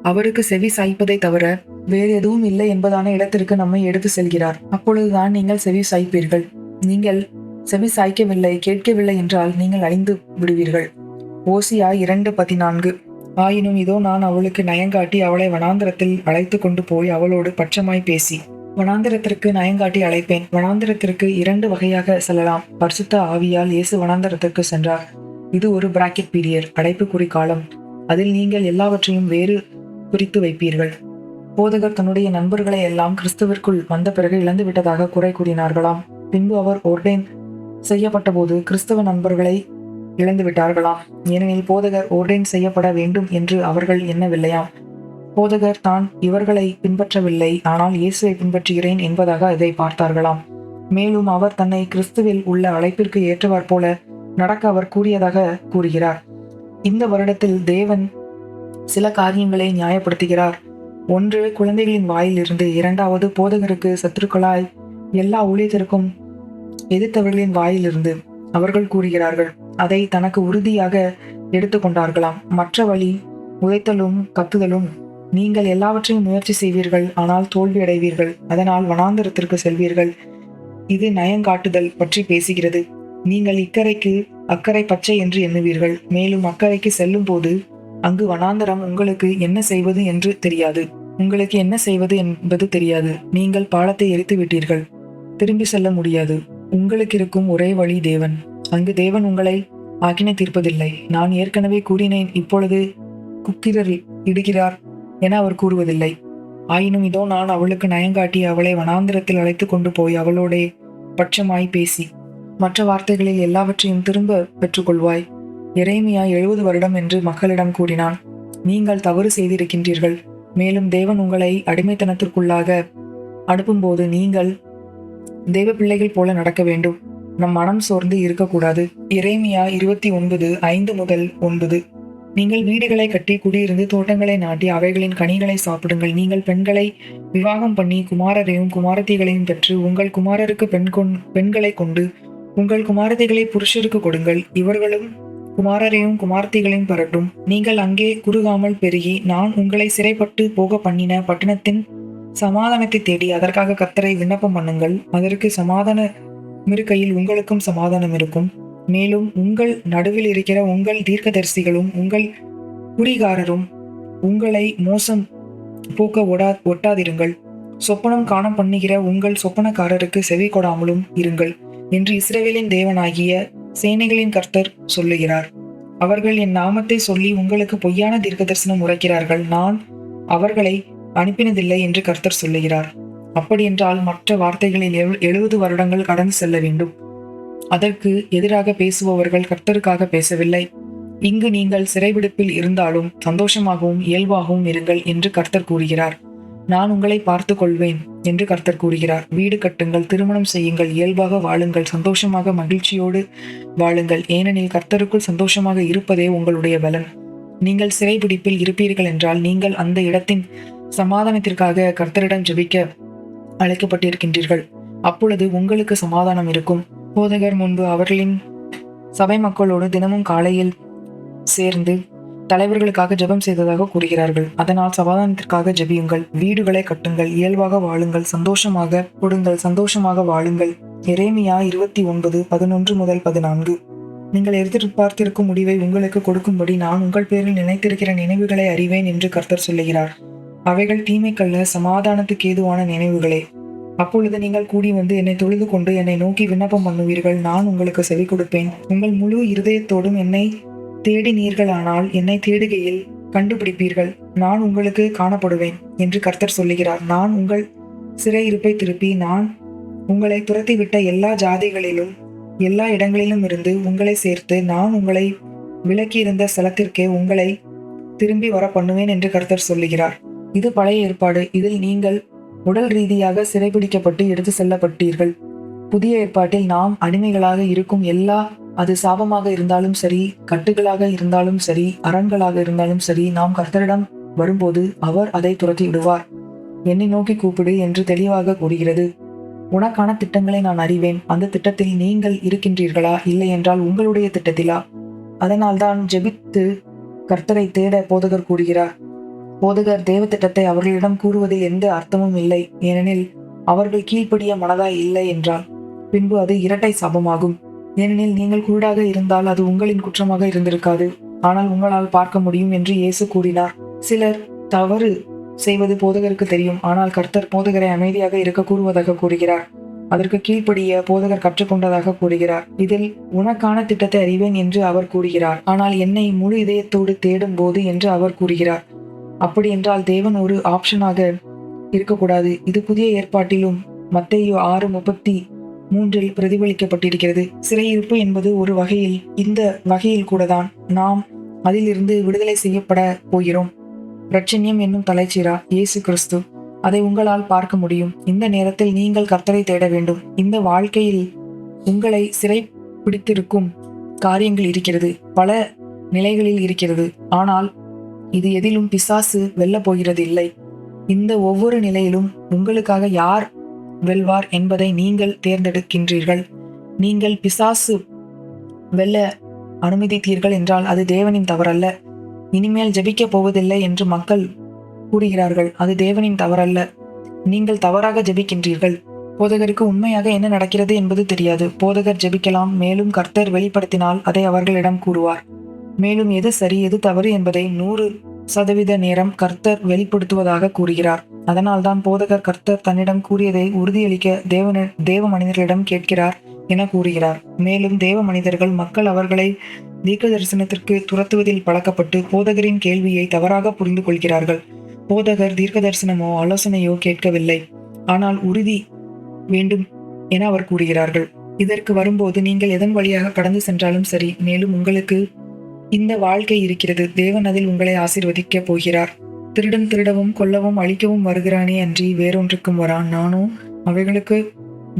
அவருக்கு செவி சாய்ப்பதை தவிர வேறு எதுவும் இல்லை என்பதான இடத்திற்கு நம்மை எடுத்து செல்கிறார். அப்பொழுதுதான் நீங்கள் செவி சாய்ப்பீர்கள். நீங்கள் செவி சாய்க்கவில்லை, கேட்கவில்லை என்றால் நீங்கள் அழிந்து விடுவீர்கள். ஓசியா 2:14. ஆயினும் இதோ நான் அவளுக்கு நயங்காட்டி அவளை வனாந்தரத்தில் அழைத்து கொண்டு போய் அவளோடு பட்சமாய் பேசி வனாந்தரத்திற்கு நயங்காட்டி அழைப்பேன். வனாந்தரத்திற்கு 2 வகையாக செல்லலாம். பரிசுத்த ஆவியால் இயேசு வனாந்தரத்திற்கு சென்றார். இது ஒரு பிராக்கெட் பீரியட், அடைப்புக்குறி காலம். அதில் நீங்கள் எல்லாவற்றையும் வேறு குறித்து வைப்பீர்கள். போதகர் தன்னுடைய நண்பர்களை எல்லாம் கிறிஸ்துவிற்குள் வந்த பிறகு இழந்து விட்டதாக குறை கூறினார்களாம். பின்பு அவர் ஓர்டேன் செய்யப்பட்ட போது கிறிஸ்தவ நண்பர்களை இழந்து விட்டார்களாம். ஏனெனில் போதகர் ஓர்டேன் செய்யப்பட வேண்டும் என்று அவர்கள் எண்ணவில்லையாம். போதகர் தான் இவர்களை பின்பற்றவில்லை, ஆனால் இயேசுவை பின்பற்றுகிறேன் என்பதாக இதை பார்த்தார்களாம். மேலும் அவர் தன்னை கிறிஸ்துவில் உள்ள அழைப்பிற்கு ஏற்றவர் போல நடக்க அவர் கூறியதாக கூறுகிறார். இந்த வருடத்தில் தேவன் சில காரியங்களை நியாயப்படுத்துகிறார். 1, குழந்தைகளின் வாயிலிருந்து. 2வது, போதகருக்கு சத்துருக்களாய் எல்லா ஊழியத்திற்கும் எதிர்த்தவர்களின் வாயிலிருந்து. அவர்கள் கூறுகிறார்கள், அதை தனக்கு உறுதியாக எடுத்துக்கொண்டார்களாம். மற்ற வழி உதைத்தலும் கத்துதலும். நீங்கள் எல்லாவற்றையும் முயற்சி செய்வீர்கள், ஆனால் தோல்வி அடைவீர்கள். அதனால் வனாந்தரத்திற்கு செல்வீர்கள். இது நயங்காட்டுதல் பற்றி பேசுகிறது. நீங்கள் இக்கரைக்கு அக்கறை பச்சை என்று எண்ணுவீர்கள். மேலும் அக்கறைக்கு செல்லும் போது அங்கு வனாந்தரம் உங்களுக்கு என்ன செய்வது என்று தெரியாது. உங்களுக்கு என்ன செய்வது என்பது தெரியாது. நீங்கள் பாலத்தை எரித்து விட்டீர்கள். திரும்பி செல்ல முடியாது. உங்களுக்கு இருக்கும் ஒரே வழி தேவன். அங்கு தேவன் உங்களை ஆக்கினை தீர்ப்பதில்லை. நான் ஏற்கனவே கூறினேன், இப்பொழுது குக்கிரர் இடுகிறார் என அவர் கூறுவதில்லை. ஆயினும் இதோ நான் அவளுக்கு நயங்காட்டி அவளை வனாந்திரத்தில் அழைத்து கொண்டு போய் அவளோடே பட்சமாய் பேசி மற்ற வார்த்தைகளில் எல்லாவற்றையும் திரும்ப பெற்றுக்கொள்வாய். எரேமியா 70 வருடம் என்று மக்களிடம் கூறினான். நீங்கள் தவறு செய்திருக்கின்றீர்கள். மேலும் தேவன் உங்களை அடிமைத்தனத்திற்குள்ளாக அனுப்பும்போது நீங்கள் தேவ பிள்ளைகள் போல நடக்க வேண்டும். நம் மனம் சோர்ந்து இருக்கக்கூடாது. எரேமியா 29:5-9. நீங்கள் வீடுகளை கட்டி குடியிருந்து தோட்டங்களை நாட்டி அவைகளின் கனிகளை சாப்பிடுங்கள். நீங்கள் பெண்களை விவாகம் பண்ணி குமாரரையும் குமாரத்திகளையும் பெற்று உங்கள் குமாரருக்கு பெண்களை கொண்டு உங்கள் குமாரத்திகளை புருஷருக்கு கொடுங்கள். இவர்களும் குமாரரையும் குமாரத்திகளையும் பெறட்டும். நீங்கள் அங்கே குறுகாமல் பெருகி நான் உங்களை சிறைப்பட்டு போக பண்ணின பட்டணத்தின் சமாதானத்தை தேடி அதற்காக கர்த்தரை விண்ணப்பம் பண்ணுங்கள். அதற்கு சமாதானம் இருக்கையில் உங்களுக்கும் சமாதானம் இருக்கும். மேலும் உங்கள் நடுவில் இருக்கிற உங்கள் தீர்க்கதரிசிகளும் உங்கள் குறிகாரரும் உங்களை மோசம் போக்க ஒட்டாதிருங்கள். சொப்பனம் காண பண்ணுகிற உங்கள் சொப்பனக்காரருக்கு செவி கொடாமலும் இருங்கள் என்று இஸ்ரவேலின் தேவனாகிய சேனைகளின் கர்த்தர் சொல்லுகிறார். அவர்கள் என் நாமத்தை சொல்லி உங்களுக்கு பொய்யான தீர்க்க தரிசனம் உரைக்கிறார்கள். நான் அவர்களை அனுப்பினதில்லை என்று கர்த்தர் சொல்லுகிறார். அப்படியென்றால் மற்ற வார்த்தைகளில் 70 வருடங்கள் கடந்து செல்ல வேண்டும். அதற்கு எதிராக பேசுபவர்கள் கர்த்தருக்காக பேசவில்லை. இங்கு நீங்கள் சிறைபிடிப்பில் இருந்தாலும் சந்தோஷமாகவும் இயல்பாகவும் இருங்கள் என்று கர்த்தர் கூறுகிறார். நான் உங்களை பார்த்து கொள்வேன் என்று கர்த்தர் கூறுகிறார். வீடு கட்டுங்கள், திருமணம் செய்யுங்கள், இயல்பாக வாழுங்கள், சந்தோஷமாக மகிழ்ச்சியோடு வாழுங்கள். ஏனெனில் கர்த்தருக்குள் சந்தோஷமாக இருப்பதே உங்களுடைய பலன். நீங்கள் சிறைபிடிப்பில் இருப்பீர்கள் என்றால் நீங்கள் அந்த இடத்தின் சமாதானத்திற்காக கர்த்தரிடம் ஜெபிக்க அழைக்கப்பட்டிருக்கின்றீர்கள். அப்பொழுது உங்களுக்கு சமாதானம் இருக்கும். போதகர் முன்பு அவர்களின் சபை மக்களோடு தினமும் காலையில் சேர்ந்து தலைவர்களுக்காக ஜெபம் செய்ததாக கூறுகிறார்கள். அதனால் சமாதானத்திற்காக ஜெபியுங்கள், வீடுகளை கட்டுங்கள், இயல்பாக வாழுங்கள், சந்தோஷமாக கொடுங்கள், சந்தோஷமாக வாழுங்கள். எரேமியா 29:11-14. நீங்கள் எதிர்பார்த்திருக்கும் முடிவை உங்களுக்கு கொடுக்கும்படி நான் உங்கள் பேரில் நினைத்திருக்கிற நினைவுகளை அறிவேன் என்று கர்த்தர் சொல்லுகிறார். அவைகள் தீமைக்கல்ல, சமாதானத்துக்கு ஏதுவான நினைவுகளே. அப்பொழுது நீங்கள் கூடி வந்து என்னை தொழுது கொண்டு என்னை நோக்கி விண்ணப்பம் பண்ணுவீர்கள். நான் உங்களுக்கு செவி கொடுப்பேன். உங்கள் முழு இருதயத்தோடும் என்னை தேடினீர்களானால் என்னை தேடுகையில் கண்டுபிடிப்பீர்கள். நான் உங்களுக்கு காணப்படுவேன் என்று கர்த்தர் சொல்லுகிறார். நான் உங்கள் சிறையிருப்பை திருப்பி நான் உங்களை துரத்திவிட்ட எல்லா ஜாதிகளிலும் எல்லா இடங்களிலும் இருந்து உங்களை சேர்த்து நான் உங்களை விலக்கியிருந்த ஸ்தலத்திற்கே உங்களை திரும்பி வர பண்ணுவேன் என்று கர்த்தர் சொல்லுகிறார். இது பழைய ஏற்பாடு. இதில் நீங்கள் உடல் ரீதியாக சிறைபிடிக்கப்பட்டு எடுத்து செல்லப்பட்டீர்கள். புதிய ஏற்பாட்டில் நாம் அடிமைகளாக இருக்கும் அது சாபமாக இருந்தாலும் சரி, கட்டுகளாக இருந்தாலும் சரி, அரண்களாக இருந்தாலும் சரி, நாம் கர்த்தரிடம் வரும்போது அவர் அதை துரத்தி விடுவார். என்னை நோக்கி கூப்பிடு என்று தெளிவாக கூறுகிறது. உனக்கான திட்டங்களை நான் அறிவேன். அந்த திட்டத்தில் நீங்கள் இருக்கின்றீர்களா, இல்லை என்றால் உங்களுடைய திட்டத்திலா? அதனால்தான் ஜெபித்து கர்த்தரை தேட போதகர் கூறுகிறார். போதகர் தேவ திட்டத்தை அவர்களிடம் கூறுவதில் எந்த அர்த்தமும் இல்லை. ஏனெனில் அவர்கள் கீழ்ப்படிய மனதாய் இல்லை என்றால் பின்பு அது இரட்டை சாபமாகும். ஏனெனில் நீங்கள் குருடாக இருந்தால் அது உங்களின் குற்றமாக இருந்திருக்காது, ஆனால் உங்களால் பார்க்க முடியும் என்று இயேசு கூறினார். சிலர் தவறு செய்வது போதகருக்கு தெரியும், ஆனால் கர்த்தர் போதகரை அமைதியாக இருக்க கூறுவதாக கூறுகிறார். அதற்கு கீழ்ப்படிய போதகர் கற்றுக்கொண்டதாக கூறுகிறார். இதில் உனக்கான திட்டத்தை அறிவேன் என்று அவர் கூறுகிறார், ஆனால் என்னை முழு இதயத்தோடு தேடும் போது என்று அவர் கூறுகிறார். அப்படி என்றால் தேவன் ஒரு ஆப்ஷனாக இருக்கக்கூடாது. இது புதிய ஏற்பாட்டிலும் மத்தேயு 6:33 பிரதிபலிக்கப்பட்டிருக்கிறது. சிறையிருப்பு என்பது ஒரு வகையில் இந்த வகையில் கூடதான் நாம் அதிலிருந்து விடுதலை செய்யப்பட போகிறோம். இரட்சண்யம் என்னும் தலைச்சீரா இயேசு கிறிஸ்து. அதை உங்களால் பார்க்க முடியும். இந்த நேரத்தில் நீங்கள் கர்த்தரை தேட வேண்டும். இந்த வாழ்க்கையில் உங்களை சிறை பிடித்திருக்கும் காரியங்கள் இருக்கிறது, பல நிலைகளில் இருக்கிறது. ஆனால் இது எதிலும் பிசாசு வெல்ல போகிறது இல்லை. இந்த ஒவ்வொரு நிலையிலும் உங்களுக்காக யார் வெல்வார் என்பதை நீங்கள் தேர்ந்தெடுக்கின்றீர்கள். நீங்கள் பிசாசு வெல்ல அனுமதித்தீர்கள் என்றால் அது தேவனின் தவறல்ல. இனிமேல் ஜெபிக்க போவதில்லை என்று மக்கள் கூறுகிறார்கள், அது தேவனின் தவறல்ல. நீங்கள் தவறாக ஜெபிக்கின்றீர்கள். போதகருக்கு உண்மையாக என்ன நடக்கிறது என்பது தெரியாது. போதகர் ஜெபிக்கலாம், மேலும் கர்த்தர் வெளிப்படுத்தினால் அதை அவர்களிடம் கூறுவார். மேலும் எது சரி எது தவறு என்பதை சதவீத நேரம் கர்த்தர் வெளிப்படுத்துவதாக கூறுகிறார். அதனால்தான் போதகர் கர்த்தர் தன்னிடம் கூறியதை உறுதியளிக்க தேவ மனிதர்களிடம் கேட்கிறார் என கூறுகிறார். மேலும் தேவ மனிதர்கள் மக்கள் அவர்களை தீர்க்க தரிசனத்திற்கு துரத்துவதில் பழக்கப்பட்டு போதகரின் கேள்வியை தவறாக புரிந்து கொள்கிறார்கள். போதகர் தீர்க்க தரிசனமோ ஆலோசனையோ கேட்கவில்லை, ஆனால் உறுதி வேண்டும் என அவர் கூறுகிறார்கள். இதற்கு வரும்போது நீங்கள் எதன் வழியாக கடந்து சென்றாலும் சரி, மேலும் உங்களுக்கு இந்த வாழ்க்கை இருக்கிறது. தேவன் அதில் உங்களை ஆசீர்வதிக்க போகிறார். திருடன் திருடவும் கொல்லவும் அழிக்கவும் வருகிறானே அன்றி வேறொன்றுக்கும் வரான். நானோ அவைகளுக்கு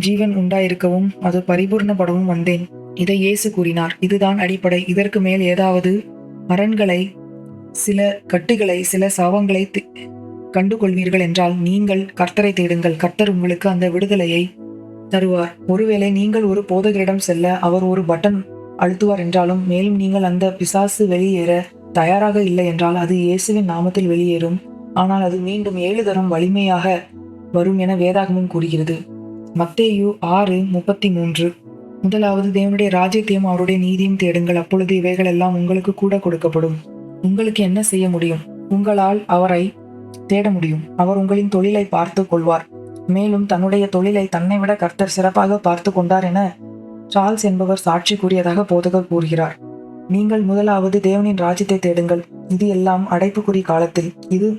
ஜீவன் உண்டாயிருக்கவும் அது பரிபூர்ணப்படவும் வந்தேன். இதை இயேசு கூறினார். இதுதான் அடிப்படை. இதற்கு மேல் ஏதாவது அரண்களை, சில கட்டுகளை, சில சாபங்களை கண்டு கொள்வீர்கள் என்றால் நீங்கள் கர்த்தரை தேடுங்கள். கர்த்தர் உங்களுக்கு அந்த விடுதலையை தருவார். ஒருவேளை நீங்கள் ஒரு போதகரிடம் செல்ல அவர் ஒரு பட்டன் அழுத்துவார் என்றாலும், மேலும் நீங்கள் அந்த பிசாசு வெளியேற தயாராக இல்லை என்றால் அது இயேசுவின் நாமத்தில் வெளியேறும். ஆனால் அது மீண்டும் 7 தரம் வலிமையாக வரும் என வேதாகமும் கூறுகிறது. மத்தேயு 6:33. முதலாவது தேவனுடைய ராஜ்யத்தையும் அவருடைய நீதியும் தேடுங்கள், அப்பொழுது இவைகள் எல்லாம் உங்களுக்கு கூட கொடுக்கப்படும். உங்களுக்கு என்ன செய்ய முடியும்? உங்களால் அவரை தேட முடியும். அவர் உங்களின் தொழிலை பார்த்து கொள்வார். மேலும் தன்னுடைய தொழிலை தன்னை விட கர்த்தர் சிறப்பாக பார்த்து கொண்டார் என சார்ல்ஸ் என்பவர் சாட்சி கூறியதாக போதகர் கூறுகிறார். நீங்கள் முதலாவது தேவனின் ராஜ்யத்தை தேடுங்கள். இது எல்லாம் அடைப்புக்குறி காலத்தில் இது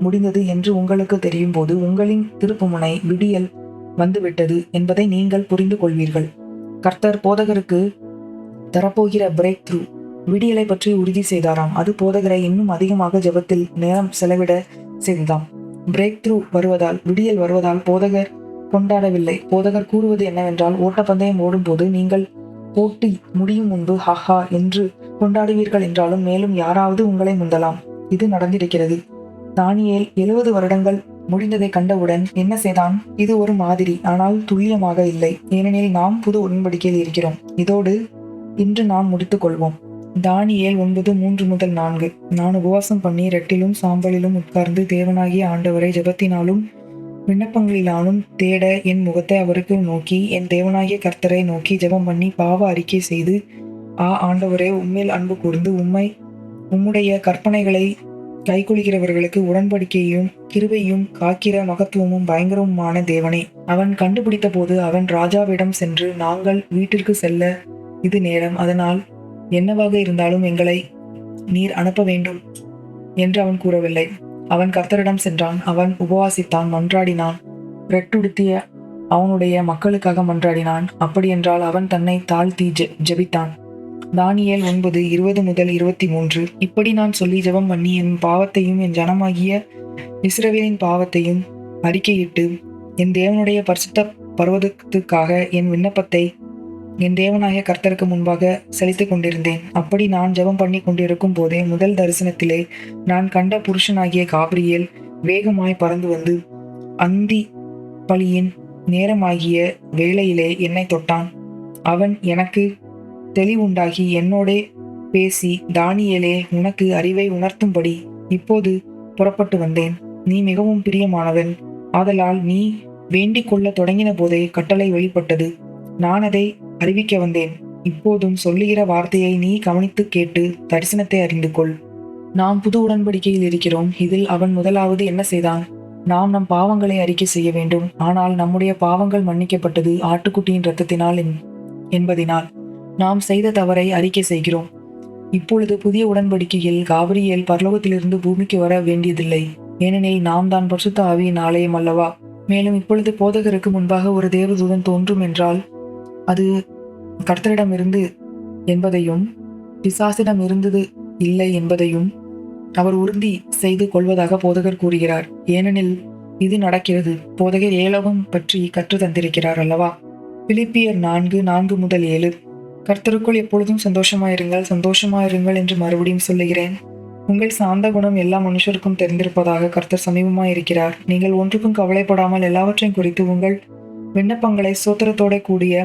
முடிந்தது என்று உங்களுக்கு தெரியும் போது உங்களின் திருப்புமுனை விடியல் வந்துவிட்டது என்பதை நீங்கள் புரிந்து கொள்வீர்கள். கர்த்தர் போதகருக்கு தரப்போகிற பிரேக் த்ரூ விடியலை பற்றி உறுதி செய்தாராம். அது போதகரை இன்னும் அதிகமாக ஜெபத்தில் நேரம் செலவிட செய்ததாம். பிரேக் த்ரூ வருவதால், விடியல் வருவதால் போதகர் கொண்டாடவில்லை. போதகர் கூறுவது என்னவென்றால், ஓட்டப்பந்தயம் ஓடும் போது நீங்கள் போட்டி முடியும் முன்பு ஹஹா என்று கொண்டாடுவீர்கள் என்றாலும் மேலும் யாராவது உங்களை முந்தலாம். இது நடந்திருக்கிறது. தானியேல் 70 வருடங்கள் முடிந்ததை கண்டவுடன் என்ன செய்தான்? இது ஒரு மாதிரி, ஆனால் துல்லியமாக இல்லை, ஏனெனில் நாம் புது உடன்படிக்கையில் இருக்கிறோம். இதோடு இன்று நாம் முடித்துக் கொள்வோம். தானியேல் 9:3-4. நான் உபவாசம் பண்ணி ரெட்டிலும் சாம்பலிலும் உட்கார்ந்து தேவனாகிய ஆண்டவரை ஜெபத்தினாலும் விண்ணப்பங்களிலானும் தேட என் முகத்தை அவருக்கு நோக்கி என் தேவனாகிய கர்த்தரை நோக்கி ஜெபம் பண்ணி பாவ அறிக்கை செய்து, ஆண்டவரே, உம்மேல் அன்பு கூர்ந்து உம்முடைய கற்பனைகளை கைக்கொள்கிறவர்களுக்கு உடன்படிக்கையும் கிருபையும் காக்கிற மகத்துவமும் பயங்கரமுமான தேவனே. அவன் கண்டுபிடித்த போது அவன் ராஜாவிடம் சென்று, நாங்கள் வீட்டிற்கு செல்ல இது நேரம், அதனால் என்னவாக இருந்தாலும் எங்களை நீர் அனுப்ப வேண்டும் என்று அவன் கூறவில்லை. அவன் கர்த்தரிடம் சென்றான். அவன் உபவாசித்தான், மன்றாடினான், ரெட்டுடுத்திய அவனுடைய மக்களுக்காக மன்றாடினான். அப்படியென்றால் அவன் தன்னை தாழ்த்தி ஜெபித்தான். தானியேல் 9:20-23. இப்படி நான் சொல்லி ஜெபம் பண்ணி என் பாவத்தையும் என் ஜனமாகிய இஸ்ரவேலின் பாவத்தையும் அறிக்கையிட்டு என் தேவனுடைய பரிசுத்த பர்வதத்துக்காக என் விண்ணப்பத்தை என் தேவனாகிய கர்த்தருக்கு முன்பாக செலுத்திக் கொண்டிருந்தேன். அப்படி நான் ஜெபம் பண்ணி கொண்டிருக்கும் போதே முதல் தரிசனத்திலே நான் கண்ட புருஷனாகிய காபிரியேல் வேகமாய் பறந்து வந்து அந்தி பலியின் நேரமாகிய வேளையிலே என்னை தொட்டான். அவன் எனக்கு தெளிவுண்டாகி என்னோடே பேசி, தானியேலே, உனக்கு அறிவை உணர்த்தும்படி இப்போது புறப்பட்டு வந்தேன். நீ மிகவும் பிரியமானவன், ஆதலால் நீ வேண்டிக் கொள்ள தொடங்கின போதே கட்டளை வெளிப்பட்டது. நான் அதை அறிவிக்க வந்தேன். இப்போதும் சொல்லுகிற வார்த்தையை நீ கவனித்து கேட்டு தரிசனத்தை அறிந்து கொள். நாம் புது உடன்படிக்கையில் இருக்கிறோம். இதில் அவன் முதலாவது என்ன செய்தான்? நாம் நம் பாவங்களை அறிக்கை செய்ய வேண்டும். ஆனால் நம்முடைய பாவங்கள் மன்னிக்கப்பட்டது ஆட்டுக்குட்டியின் இரத்தத்தினால் என்பதினால் நாம் செய்த தவறை அறிக்கை செய்கிறோம். இப்பொழுது புதிய உடன்படிக்கையில் காபிரியேல் பரலோகத்திலிருந்து பூமிக்கு வர வேண்டியதில்லை, ஏனெனில் நாம் தான் பரிசுத்த ஆவியின் ஆலயம் அல்லவா. மேலும் இப்பொழுது போதகருக்கு முன்பாக ஒரு தேவதூதன் தோன்றும் என்றால் அது கர்த்தரிடம் இருந்து என்பதையும் பிசாசிடம் இருந்தது இல்லை என்பதையும் அவர் உறுதி செய்து கொள்வதாக போதகர் கூறுகிறார். ஏனெனில் இது நடக்கிறது. போதகர் ஏலோகம் பற்றி கற்று தந்திருக்கிறார் அல்லவா. பிலிப்பியர் 4:4-7. கர்த்தருக்குள் எப்பொழுதும் சந்தோஷமாயிருங்கள் என்று மறுபடியும் சொல்லுகிறேன். உங்கள் சாந்த குணம் எல்லா மனுஷருக்கும் தெரிந்திருப்பதாக கர்த்தர் சமீபமாயிருக்கிறார். நீங்கள் ஒன்றுக்கும் கவலைப்படாமல் எல்லாவற்றையும் குறித்து உங்கள் விண்ணப்பங்களை ஸ்தோத்திரத்தோட கூடிய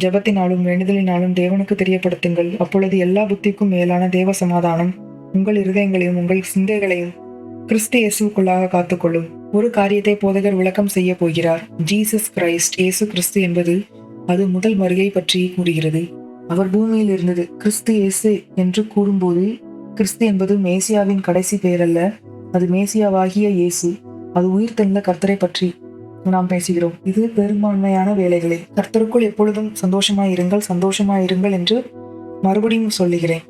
ஜெபத்தினாலும் வேண்டுதலினாலும் தேவனுக்கு தெரியப்படுத்துங்கள். அப்பொழுது எல்லா புத்திக்கும் மேலான தேவ சமாதானம் உங்கள் இருதயங்களையும் உங்கள் சிந்தைகளையும் கிறிஸ்து இயேசுக்குள்ளாக காத்துக்கொள்ளும். ஒரு காரியத்தை போதகர் விளக்கம் செய்ய போகிறார். ஜீசஸ் கிரைஸ்ட், இயேசு கிறிஸ்து என்பது அது முதல் வருகை பற்றி கூறுகிறது. அவர் பூமியில் இருந்தது. கிறிஸ்து இயேசு என்று கூறும்போது கிறிஸ்து என்பது மேசியாவின் கடைசி பெயர் அல்ல, அது மேசியாவாகிய இயேசு, அது உயிர்த்தெழுந்த கர்த்தரை பற்றி நாம் பேசுகிறோம். இது பெரும்பான்மையான வேளைகளில் கர்த்தருக்குள் எப்பொழுதும் சந்தோஷமாயிருங்கள் என்று மறுபடியும் சொல்லுகிறேன்.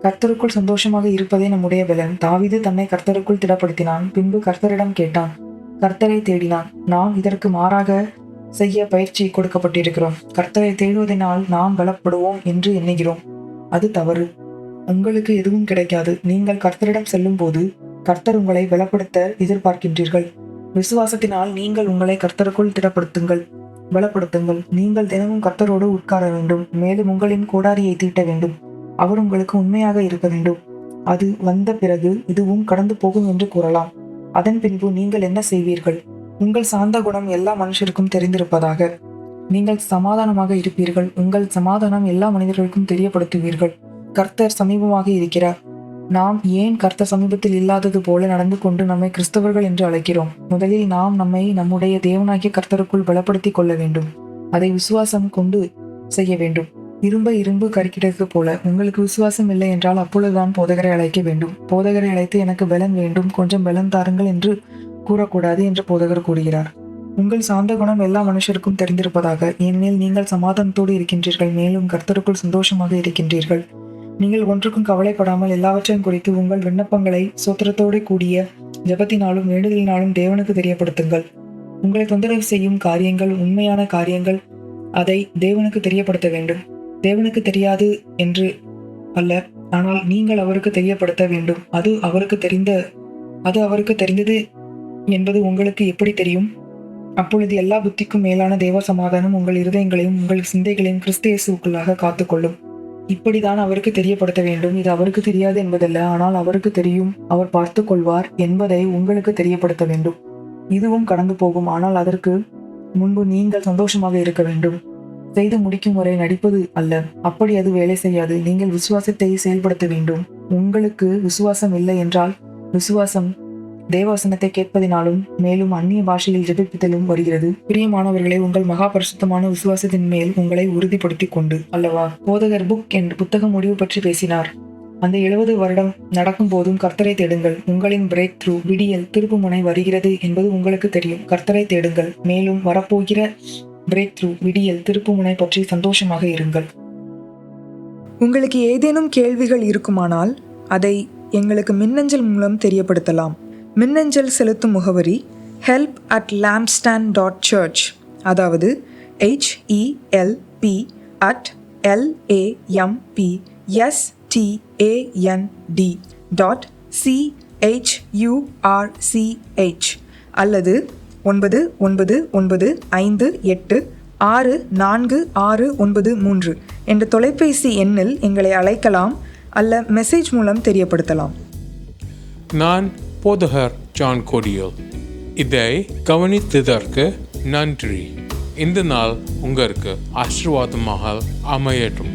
கர்த்தருக்குள் சந்தோஷமாக இருப்பதே நம்முடைய பலன். தாவீது தன்னை கர்த்தருக்குள் திடப்படுத்தினான். பின்பு கர்த்தரிடம் கேட்டான், கர்த்தரை தேடினான். நாம் இதற்கு மாறாக செய்ய பயிற்சி கொடுக்கப்பட்டிருக்கிறோம். கர்த்தரை தேடுவதனால் நாம் பலப்படுவோம் என்று எண்ணுகிறோம். அது தவறு. உங்களுக்கு எதுவும் கிடைக்காது. நீங்கள் கர்த்தரிடம் செல்லும் போது கர்த்தர் உங்களை பலப்படுத்த எதிர்பார்க்கின்றீர்கள். விசுவாசத்தினால் நீங்கள் உங்களை கர்த்தருக்குள் பலப்படுத்துங்கள். நீங்கள் தினமும் கர்த்தரோடு உட்கார வேண்டும். மேலும் உங்களின் கோடாரியை தீட்ட வேண்டும். அவர் உங்களுக்கு உண்மையாக இருக்க வேண்டும். அது வந்த பிறகு இதுவும் கடந்து போகும் என்று கூறலாம். அதன் பின்பு நீங்கள் என்ன செய்வீர்கள்? உங்கள் சாந்த குணம் எல்லா மனுஷருக்கும் தெரிந்திருப்பதாக. நீங்கள் சமாதானமாக இருப்பீர்கள். உங்கள் சமாதானம் எல்லா மனிதர்களுக்கும் தெரியப்படுத்துவீர்கள். கர்த்தர் சமீபமாக இருக்கிறார். நாம் ஏன் கர்த்தர் சமீபத்தில் இல்லாதது போல நடந்து கொண்டு நம்மை கிறிஸ்தவர்கள் என்று அழைக்கிறோம்? முதலில் நாம் நம்மை நம்முடைய தேவனாகிய கர்த்தருக்குள் பலப்படுத்திக் கொள்ள வேண்டும். அதை விசுவாசம் கொண்டு செய்ய வேண்டும். இரும்பு கருக்கிட்டது போல. உங்களுக்கு விசுவாசம் இல்லை என்றால் அப்பொழுதுதான் போதகரை அழைக்க வேண்டும். போதகரை அழைத்து எனக்கு பலன் வேண்டும், கொஞ்சம் பலன் தாருங்கள் என்று கூறக்கூடாது என்று போதகர் கூறுகிறார். உங்கள் சாந்த குணம் எல்லா மனுஷருக்கும் தெரிந்திருப்பதாக, ஏனெனில் நீங்கள் சமாதானத்தோடு இருக்கின்றீர்கள், மேலும் கர்த்தருக்குள் சந்தோஷமாக இருக்கின்றீர்கள். நீங்கள் ஒன்றுக்கும் கவலைப்படாமல் எல்லாவற்றையும் குறித்து உங்கள் விண்ணப்பங்களை சோத்திரத்தோடு கூடிய ஜெபத்தினாலும் வேண்டுதலினாலும் தேவனுக்கு தெரியப்படுத்துங்கள். உங்களை தொந்தரவு செய்யும் காரியங்கள் உண்மையான காரியங்கள், அதை தேவனுக்கு தெரியப்படுத்த வேண்டும். தேவனுக்கு தெரியாது என்று அல்ல, ஆனால் நீங்கள் அவருக்கு தெரியப்படுத்த வேண்டும். அது அவருக்கு தெரிந்தது என்பது உங்களுக்கு எப்படி தெரியும்? அப்பொழுது எல்லா புத்திக்கும் மேலான தேவ சமாதானம் உங்கள் இருதயங்களையும் உங்கள் சிந்தைகளையும் கிறிஸ்து இயேசுவுக்குள்ளாக காத்துக்கொள்ளும். இப்படிதான் அவருக்கு தெரியப்படுத்த வேண்டும். இது அவருக்கு தெரியாது என்பதல்ல, ஆனால் அவருக்கு தெரியும், அவர் பார்த்து கொள்வார் என்பதை உங்களுக்கு தெரியப்படுத்த வேண்டும். இதுவும் கடந்து போகும், ஆனால் அதற்கு முன்பு நீங்கள் சந்தோஷமாக இருக்க வேண்டும். செய்து முடிக்கும் வரை நடிப்பது அல்ல, அப்படி அது வேலை செய்யாது. நீங்கள் விசுவாசத்தை செயல்படுத்த வேண்டும். உங்களுக்கு விசுவாசம் இல்லை என்றால், விசுவாசம் தேவவசனத்தை கேட்பதினாலும் மேலும் அந்நிய பாஷையில் ஜெபிப்பதிலும் வருகிறது. பிரியமானவர்களே, உங்கள் மகா பரிசுத்தமான விசுவாசத்தின் மேல் உங்களை உறுதிப்படுத்தி கொண்டு அல்லவா போதகர் புத்தகம் முடிவு பற்றி பேசினார். அந்த 70 வருடம் நடக்கும் போதும் கர்த்தரை தேடுங்கள். உங்களின் பிரேக் த்ரூ விடியல் திருப்புமுனை வருகிறது என்பது உங்களுக்கு தெரியும். கர்த்தரை தேடுங்கள். மேலும் வரப்போகிற பிரேக் த்ரூ விடியல் திருப்புமுனை பற்றி சந்தோஷமாக இருங்கள். உங்களுக்கு ஏதேனும் கேள்விகள் இருக்குமானால் அதை எங்களுக்கு மின்னஞ்சல் மூலம் தெரியப்படுத்தலாம். மின்னஞ்சல் செலுத்தும் முகவரி help@lampstand.church, அதாவது HELP@lampstand.church அல்லது 9995864693 என்ற தொலைபேசி எண்ணில் எங்களை அழைக்கலாம் அல்ல மெசேஜ் மூலம் தெரியப்படுத்தலாம். நான் போதகர் ஜான் கோடியல். இதை கவனித்ததற்கு நன்றி. இந்த நாள் உங்களுக்கு ஆசீர்வாதமாக அமையட்டும்.